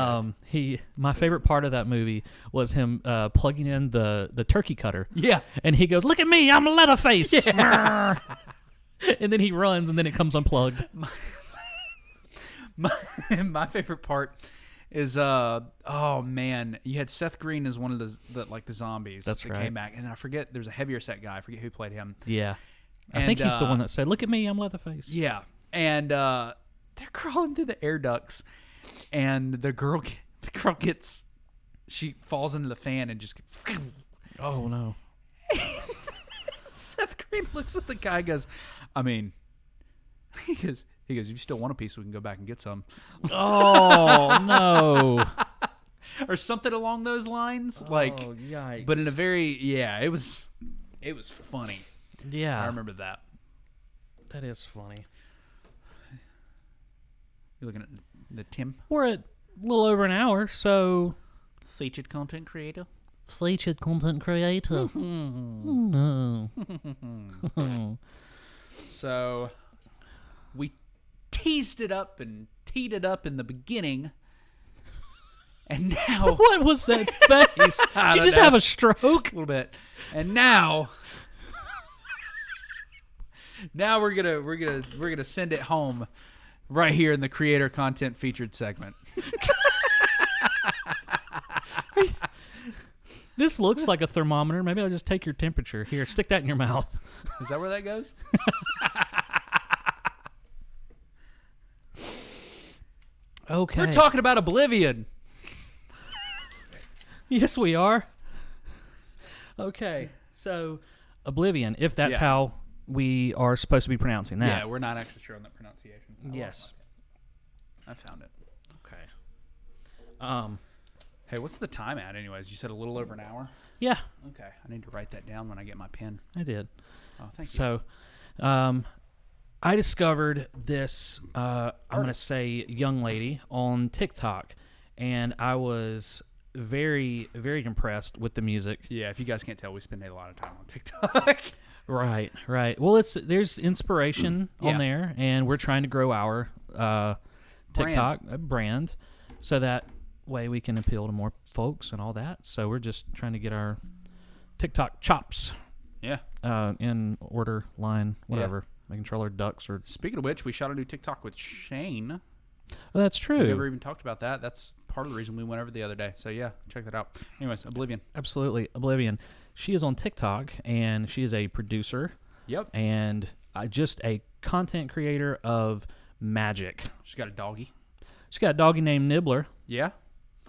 good. My favorite part of that movie was him plugging in the turkey cutter. Yeah. And he goes, "Look at me, I'm a Leatherface." And then he runs, and then it comes unplugged. My favorite part is oh man, you had Seth Green as one of the zombies That's that right. came back, and I forget there's a heavier set guy. I forget who played him. Yeah, I And, think he's the one that said, "Look at me, I'm Leatherface." Yeah, and they're crawling through the air ducts, and the girl gets she falls into the fan and just Oh no. Seth Green looks at the guy and goes, I mean, he goes, if you still want a piece, we can go back and get some. Oh no. Or something along those lines. Like, yikes. but in a very, it was funny. Yeah. I remember that. That is funny. You looking at the Tim? We're at a little over an hour, so Featured content creator. featured content creator. No. So, we teased it up and teed it up in the beginning. And now... What was that face? Did you just have a stroke? A little bit. And now... Now we're gonna send it home right here in the creator content featured segment. This looks like a thermometer. Maybe I'll just take your temperature. Here, stick that in your mouth. Is that where that goes? Okay. We're talking about Oblivion. Yes, we are. Okay, so Oblivion, if that's Yeah. how we are supposed to be pronouncing that. Yeah, we're not actually sure on that pronunciation. Yes. I found it. Okay. Hey, what's the time at anyways? You said a little over an hour? Yeah, Okay. I need to write that down when I get my pen. I did. Oh, thank you. So, I discovered this, I'm going to say, young lady on TikTok, and I was very, very impressed with the music. Yeah, if you guys can't tell, we spend a lot of time on TikTok. Right, right. Well, there's inspiration Yeah. on there, and we're trying to grow our TikTok brand so that way we can appeal to more folks and all that. So we're just trying to get our TikTok chops Yeah. in order, line, whatever. Making sure our ducks are... Speaking of which, we shot a new TikTok with Shane. Oh, that's true. We never even talked about that. That's part of the reason we went over the other day. So, yeah, check that out. Anyways, Oblivion. Absolutely. Oblivion. She is on TikTok, and she is a producer Yep. and just a content creator of magic. She's got a doggy. She's got a doggy named Nibbler. Yeah.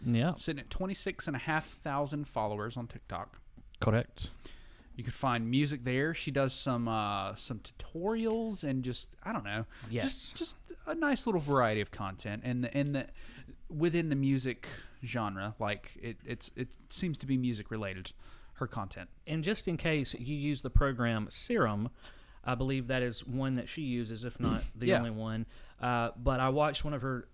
Yeah, Sitting at 26,500 followers on TikTok. correct. You can find music there. She does some tutorials and just, I don't know. Yes. Just a nice little variety of content. And within the music genre, like it seems to be music related, her content. And just in case you use the program Serum, I believe that is one that she uses, if not the Yeah. only one. But I watched one of her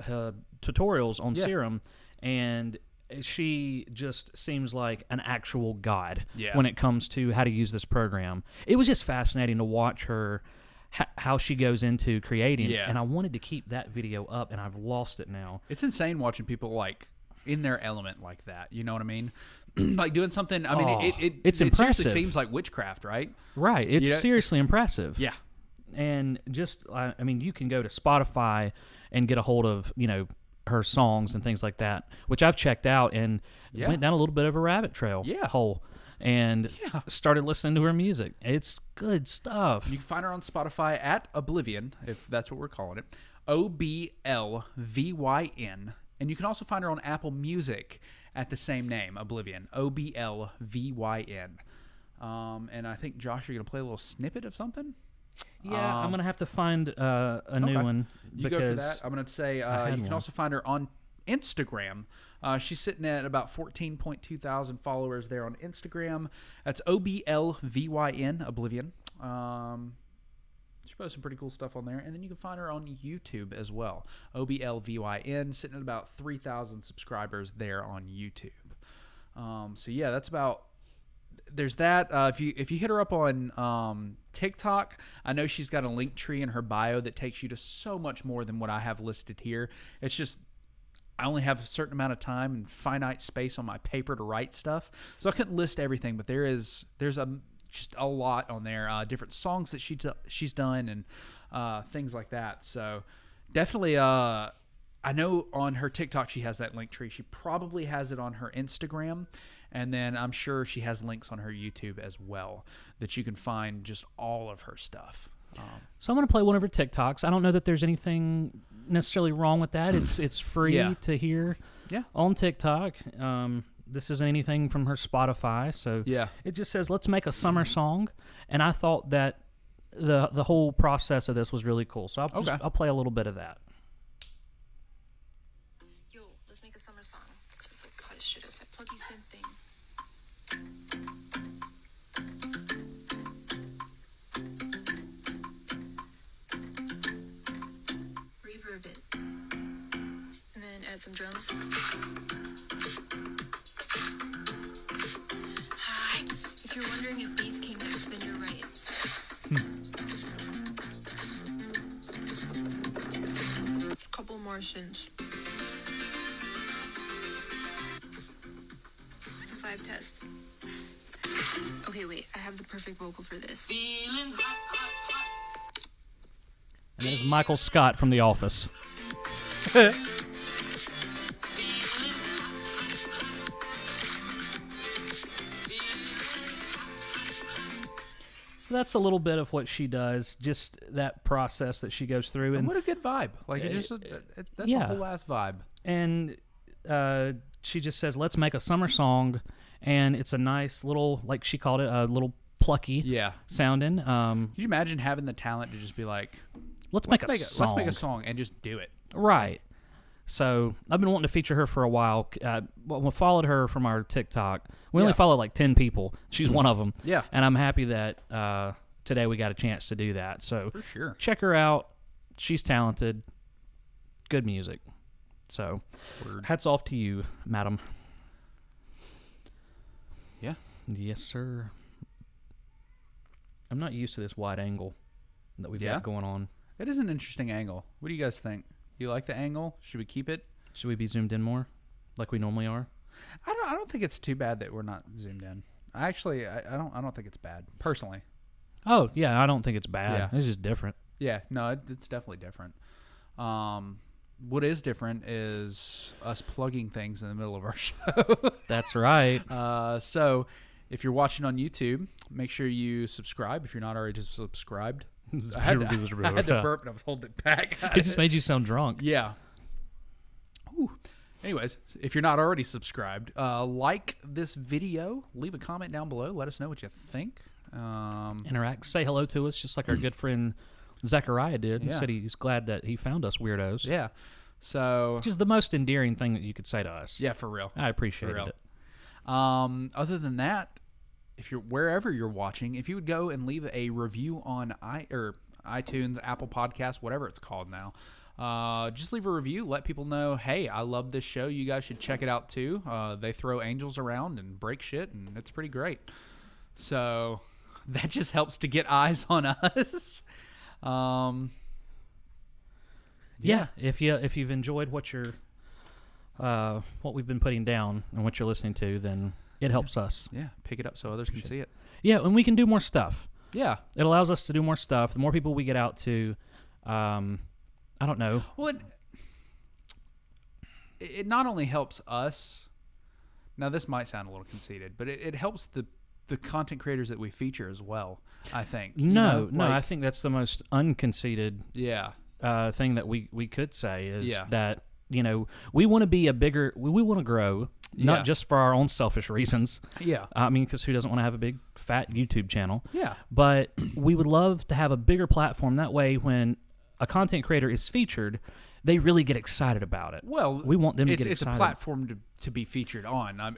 tutorials on Serum, and she just seems like an actual god Yeah. when it comes to how to use this program. It was just fascinating to watch her, how she goes into creating, Yeah. and I wanted to keep that video up, and I've lost it now. It's insane watching people like in their element like that. You know what I mean? Like doing something. I mean, it's it seriously impressive. seems like witchcraft, right? Right, it's Yeah. seriously impressive. Yeah. And just, I mean, you can go to Spotify and get a hold of, her songs and things like that, which I've checked out and Yeah. went down a little bit of a rabbit trail hole and started listening to her music. It's good stuff. You can find her on Spotify at Oblivion, if that's what we're calling it. OBLVYN. And you can also find her on Apple Music at the same name, Oblivion. OBLVYN. And I think, Josh, you're going to play a little snippet of something? Yeah, I'm going to have to find a new one. You go for that. I'm going to say I had you can one. also find her on Instagram. She's sitting at about 14.2 thousand followers there on Instagram. That's OBLVYN, Oblivion. She posts some pretty cool stuff on there. And then you can find her on YouTube as well. OBLVYN, sitting at about 3,000 subscribers there on YouTube. So, yeah, that's about there's that. If you hit her up on TikTok, I know she's got a link tree in her bio that takes you to so much more than what I have listed here. It's just I only have a certain amount of time and finite space on my paper to write stuff, so I couldn't list everything. But there's just a lot on there, different songs that she's done and things like that. So definitely, I know on her TikTok she has that link tree. She probably has it on her Instagram. And then I'm sure she has links on her YouTube as well that you can find just all of her stuff. So I'm going to play one of her TikToks. I don't know that there's anything necessarily wrong with that. It's free to hear on TikTok. This isn't anything from her Spotify. So it just says, let's make a summer song. And I thought that the whole process of this was really cool. So I'll play a little bit of that. Yo, let's make a summer song. Because it's like, God, shit, it's that pluggy synth thing. Reverb it. And then add some drums. Hi. If you're wondering if bass came next, then you're right. Couple more synths. It's a 5 test. Okay, wait. I have the perfect vocal for this. And that is Michael Scott from The Office. So that's a little bit of what she does, just that process that she goes through. And what a good vibe. Like, that's a whole ass vibe. And she just says, let's make a summer song. And it's a nice little, like she called it, a little plucky sounding. Can you imagine having the talent to just be like, let's make a song. Let's make a song and just do it. Right. So I've been wanting to feature her for a while. We followed her from our TikTok. We only followed like 10 people. She's one of them. Yeah. And I'm happy that today we got a chance to do that. So for sure, check her out. She's talented. Good music. So hats off to you, madam. Yeah. Yes, sir. I'm not used to this wide angle that we've got going on. It is an interesting angle. What do you guys think? You like the angle? Should we keep it? Should we be zoomed in more, like we normally are? I don't think it's too bad that we're not zoomed in. I don't think it's bad personally. Oh yeah, I don't think it's bad. Yeah. It's just different. Yeah, no, it's definitely different. What is different is us plugging things in the middle of our show. That's right. So if you're watching on YouTube, make sure you subscribe if you're not already subscribed. I had to burp and I was holding it back. It just made you sound drunk. Yeah. Whew. Anyways, if you're not already subscribed, like this video, leave a comment down below. Let us know what you think. Interact. Say hello to us, just like our good friend Zechariah did. He said he's glad that he found us weirdos. Yeah. So, which is the most endearing thing that you could say to us. Yeah, for real. I appreciate it. Other than that, if you're wherever you're watching, if you would go and leave a review on iTunes, Apple Podcasts, whatever it's called now, just leave a review. Let people know, hey, I love this show. You guys should check it out too. They throw angels around and break shit, and it's pretty great. So that just helps to get eyes on us. Yeah. If you've enjoyed what we've been putting down and what you're listening to, then it helps us. Yeah, pick it up so others can see it. Yeah, and we can do more stuff. Yeah. It allows us to do more stuff. The more people we get out to, I don't know. Well, it not only helps us. Now, this might sound a little conceited, but it helps the content creators that we feature as well, I think. I think that's the most unconceited thing that we could say is that, we want to be we want to grow, not just for our own selfish reasons. Yeah. I mean, because who doesn't want to have a big, fat YouTube channel? Yeah. But we would love to have a bigger platform. That way, when a content creator is featured, they really get excited about it. Well, we want them to get excited. It's a platform to be featured on.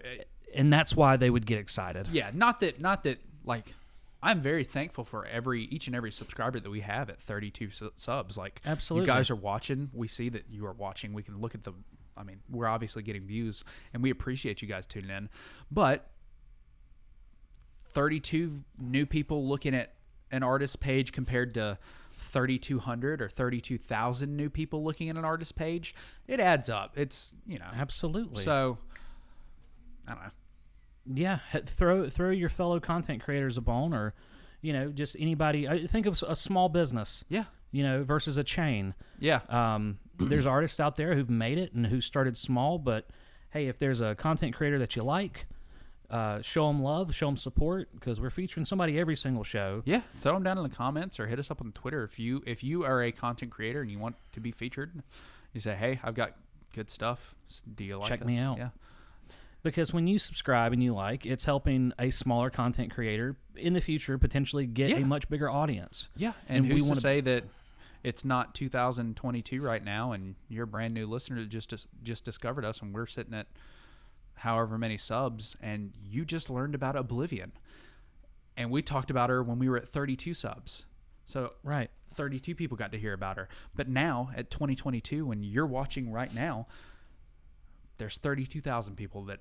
And that's why they would get excited. Yeah, not that like I'm very thankful for each and every subscriber that we have at 32 subs. Like, absolutely, you guys are watching. We see that you are watching. We can look at we're obviously getting views, and we appreciate you guys tuning in. But 32 new people looking at an artist's page compared to 3,200 or 32,000 new people looking at an artist's page, it adds up. It's, Absolutely. So, I don't know. Yeah, throw your fellow content creators a bone, or just anybody. Think of a small business. Yeah. Versus a chain. Yeah. There's artists out there who've made it and who started small, but hey, if there's a content creator that you like, show them love, show them support, because we're featuring somebody every single show. Yeah, throw them down in the comments or hit us up on Twitter if you are a content creator and you want to be featured. You say, hey, I've got good stuff. Do you like Check us? me out. Yeah. Because when you subscribe and you like, it's helping a smaller content creator in the future potentially get a much bigger audience. Yeah, and who's to say that it's not 2022 right now, and you're a brand new listener that just discovered us, and we're sitting at however many subs, and you just learned about OBLVYN, and we talked about her when we were at 32 subs. So 32 people got to hear about her. But now at 2022, when you're watching right now, there's 32,000 people that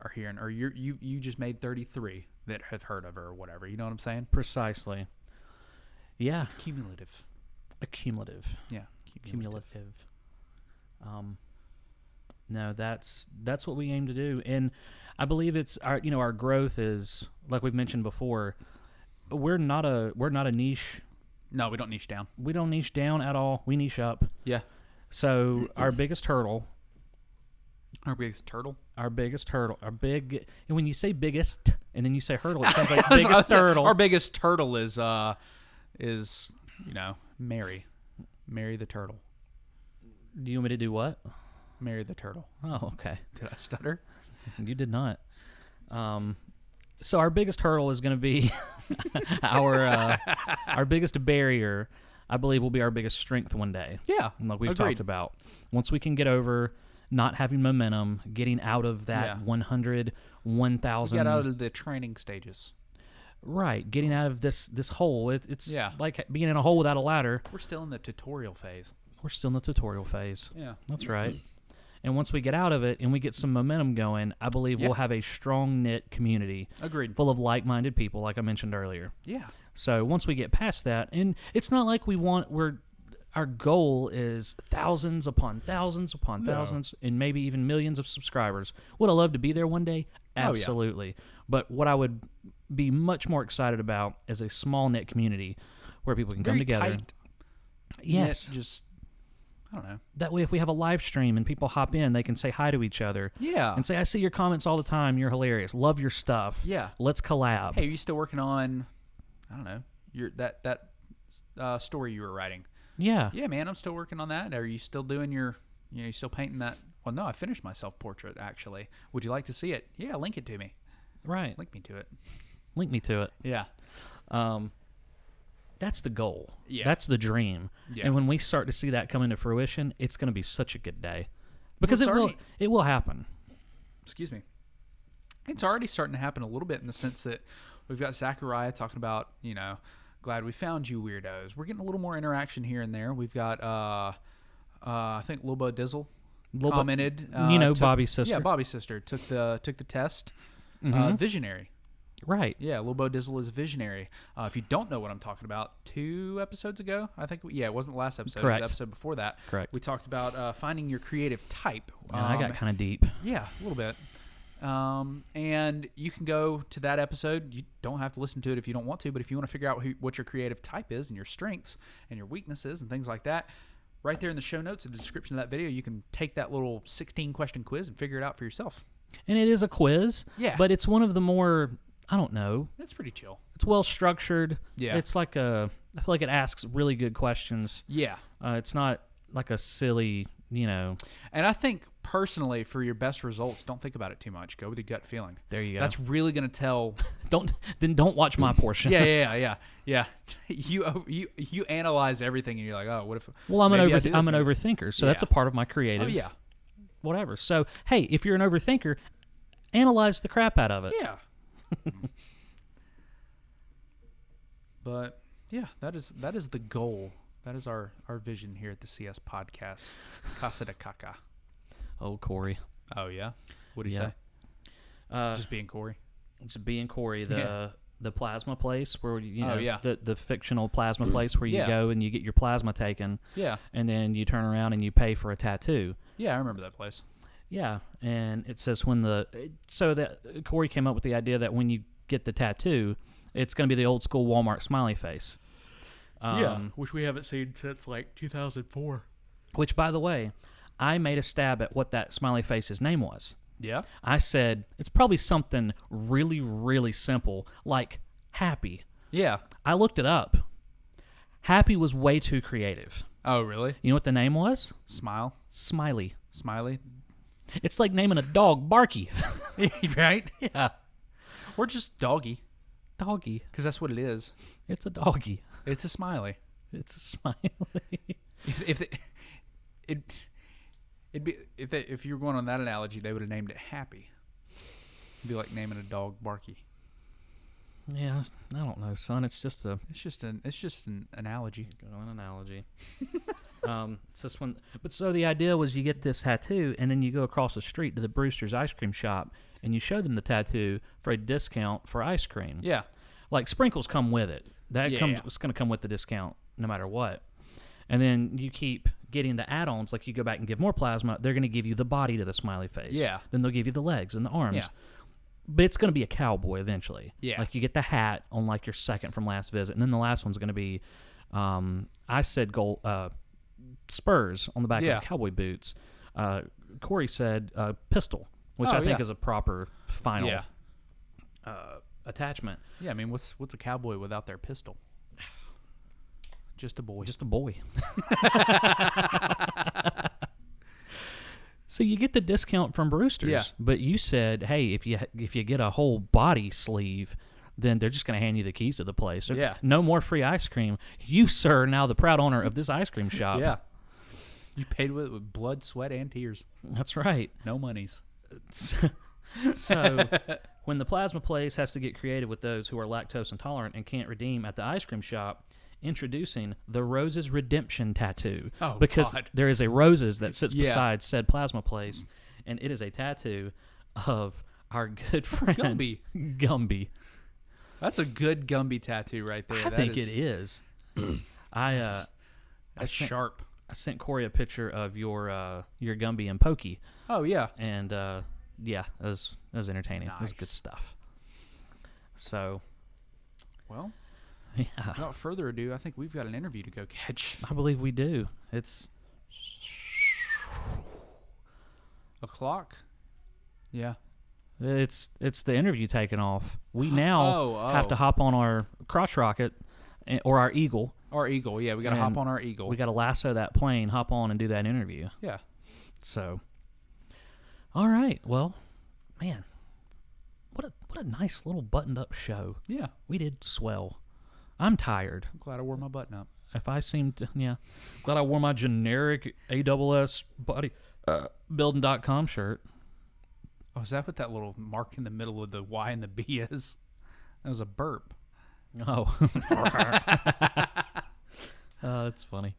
are hearing, or you just made 33 that have heard of her or whatever. You know what I'm saying? Precisely. Yeah. It's cumulative. Yeah. Cumulative. No, that's what we aim to do, and I believe it's our growth is, like we've mentioned before. We're not a niche. No, we don't niche down. We don't niche down at all. We niche up. Yeah. So our biggest hurdle. Our biggest turtle. And when you say biggest and then you say hurdle, it sounds like biggest turtle. Our biggest turtle is Mary the turtle. Do you want me to do what? Mary the turtle. Oh, okay. Did I stutter? You did not. So our biggest hurdle is going to be our biggest barrier. I believe will be our biggest strength one day. Yeah, like we've talked about. Once we can get over not having momentum, getting out of that 100, 1,000. Get out of the training stages. Right, getting out of this hole. It's like being in a hole without a ladder. We're still in the tutorial phase. Yeah, that's right. And once we get out of it and we get some momentum going, I believe we'll have a strong knit community. Agreed. Full of like-minded people, like I mentioned earlier. Yeah. So once we get past that, and it's not like our goal is thousands upon thousands upon thousands, and maybe even millions of subscribers. Would I love to be there one day? Absolutely. But what I would be much more excited about is a small knit community where people can come together. Tight. Yes. Just, I don't know. That way, if we have a live stream and people hop in, they can say hi to each other. Yeah. And say, I see your comments all the time. You're hilarious. Love your stuff. Yeah. Let's collab. Hey, are you still working on, I don't know, that story you were writing? Yeah. Yeah, man, I'm still working on that. Are you still doing you still painting that? Well, no, I finished my self-portrait, actually. Would you like to see it? Yeah, link it to me. Right. Link me to it. Yeah. That's the goal. Yeah. That's the dream. Yeah. And when we start to see that come into fruition, it's going to be such a good day. Because Well, it will happen. Excuse me. It's already starting to happen a little bit in the sense that we've got Zachariah talking about, glad we found you, weirdos. We're getting a little more interaction here and there. We've got, I think Lobo Dizzle commented. Bobby's sister. Yeah, Bobby's sister took the test. Visionary. Right. Yeah, Lobo Dizzle is visionary. If you don't know what I'm talking about, 2 episodes ago, I think, it wasn't the last episode. Correct. It was the episode before that. Correct. We talked about finding your creative type. I got kind of deep. Yeah, a little bit. And you can go to that episode. You don't have to listen to it if you don't want to, but if you want to figure out what your creative type is and your strengths and your weaknesses and things like that, right there in the show notes in the description of that video, you can take that little 16-question quiz and figure it out for yourself. And it is a quiz. Yeah. But it's one of the more, I don't know. It's pretty chill. It's well structured. Yeah. It's like I feel like it asks really good questions. Yeah. It's not like a silly, And I think personally, for your best results, don't think about it too much. Go with your gut feeling. There you go. That's really going to tell. Don't watch my portion. Yeah. You analyze everything and you're like, oh, what if? Well, I'm an overthinker, so that's a part of my creative. Oh yeah. Whatever. So hey, if you're an overthinker, analyze the crap out of it. Yeah. But yeah, that is the goal. That is our vision here at the CS Podcast. Casa de Caca. Oh, Corey. Oh yeah. What do you say? Just being Corey. It's B and Corey, the plasma place where yeah. the fictional plasma place where you Yeah. go and you get your plasma taken. Yeah. And then you turn around and you pay for a tattoo. Yeah, I remember that place. Yeah, and it says so that Corey came up with the idea that when you get the tattoo, it's going to be the old school Walmart smiley face. Which we haven't seen since like 2004. Which, by the way, I made a stab at what that smiley face's name was. Yeah. I said it's probably something really, really simple, like Happy. Yeah. I looked it up. Happy was way too creative. Oh, really? You know what the name was? Smile. Smiley. Smiley. It's like naming a dog Barky. Right? Yeah. Or just doggy, Doggy. because that's what it is. It's a doggy. It's a smiley. It's a smiley. If you were going on that analogy, they would have named it Happy. It'd be like naming a dog Barky. Yeah, I don't know, son. It's just an analogy. An analogy. It's this one. But so the idea was you get this tattoo, and then you go across the street to the Brewster's ice cream shop, and you show them the tattoo for a discount for ice cream. Yeah. Like sprinkles come with it. It's going to come with the discount no matter what. And then you keep getting the add-ons. Like you go back and give more plasma, they're going to give you the body to the smiley face. Yeah. Then they'll give you the legs and the arms. Yeah. But it's going to be a cowboy eventually. Yeah. Like you get the hat on like your second from last visit, and then the last one's going to be, I said gold spurs on the back of the cowboy boots. Corey said pistol, which I think is a proper final attachment. Yeah, I mean, what's a cowboy without their pistol? Just a boy. Just a boy. So you get the discount from Brewster's, but you said, hey, if you get a whole body sleeve, then they're just going to hand you the keys to the place. So no more free ice cream. You, sir, are now the proud owner of this ice cream shop. Yeah. You paid with blood, sweat, and tears. That's right. No monies. So when the plasma place has to get creative with those who are lactose intolerant and can't redeem at the ice cream shop, introducing the Roses Redemption Tattoo. Oh, because God. there is a Roses that sits beside said plasma place, and it is a tattoo of our good friend Gumby. That's a good Gumby tattoo right there. I think it is. That's sharp. I sent Corey a picture of your Gumby and Pokey. Oh yeah. And it was entertaining. Nice. It was good stuff. So, well, yeah. Without further ado, I think we've got an interview to go catch. I believe we do. It's o'clock. Yeah. It's the interview taking off. We now have to hop on our crotch rocket or our eagle. Our eagle, yeah. We got to hop on our eagle. We got to lasso that plane, hop on, and do that interview. Yeah. So, all right. Well, man, what a nice little buttoned up show. Yeah. We did swell. I'm tired. I'm glad I wore my button up. If I seem to, glad I wore my generic ASS bodybuilding.com shirt. Oh, is that what that little mark in the middle of the Y and the B is? That was a burp. Oh. That's funny.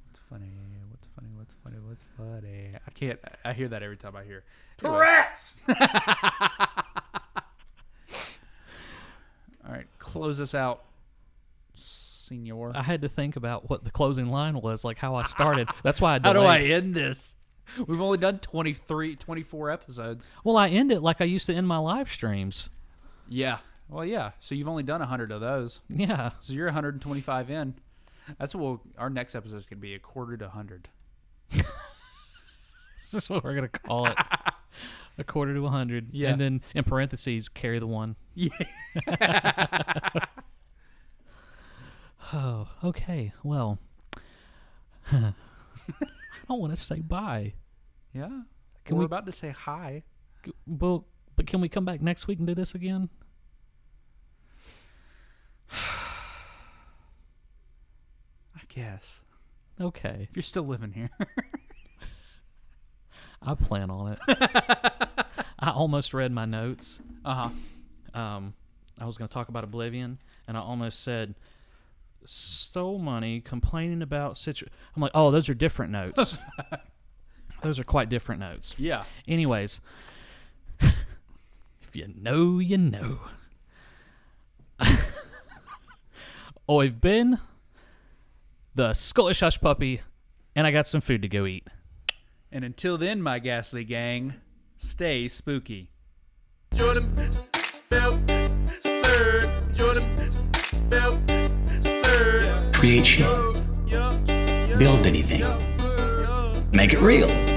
What's funny? I hear that every time I hear Tourette's! All right, close us out, senor. I had to think about what the closing line was, like how I started. That's why I How delayed. do I end this? We've only done 24 episodes. Well, I end it like I used to end my live streams. Yeah. Well, yeah. So you've only done 100 of those. Yeah. So you're 125 in. That's what our next episode is going to be, a quarter to 100. This is what we're going to call it. A quarter to 100. Yeah. And then in parentheses, carry the one. Yeah. Oh, okay. Well, I don't want to say bye. Yeah. Can We're we- about to say hi. Well, but can we come back next week and do this again? I guess. Okay. If you're still living here. I plan on it. I almost read my notes. Uh-huh. I was going to talk about OBLVYN, and I almost said, stole money, complaining about I'm like, oh, those are different notes. Those are quite different notes. Yeah. Anyways, If you know, you know. OBLVYN, the Scottish Hush Puppy, and I got some food to go eat. And until then, my ghastly gang, stay spooky. Create shit. Build anything. Make it real.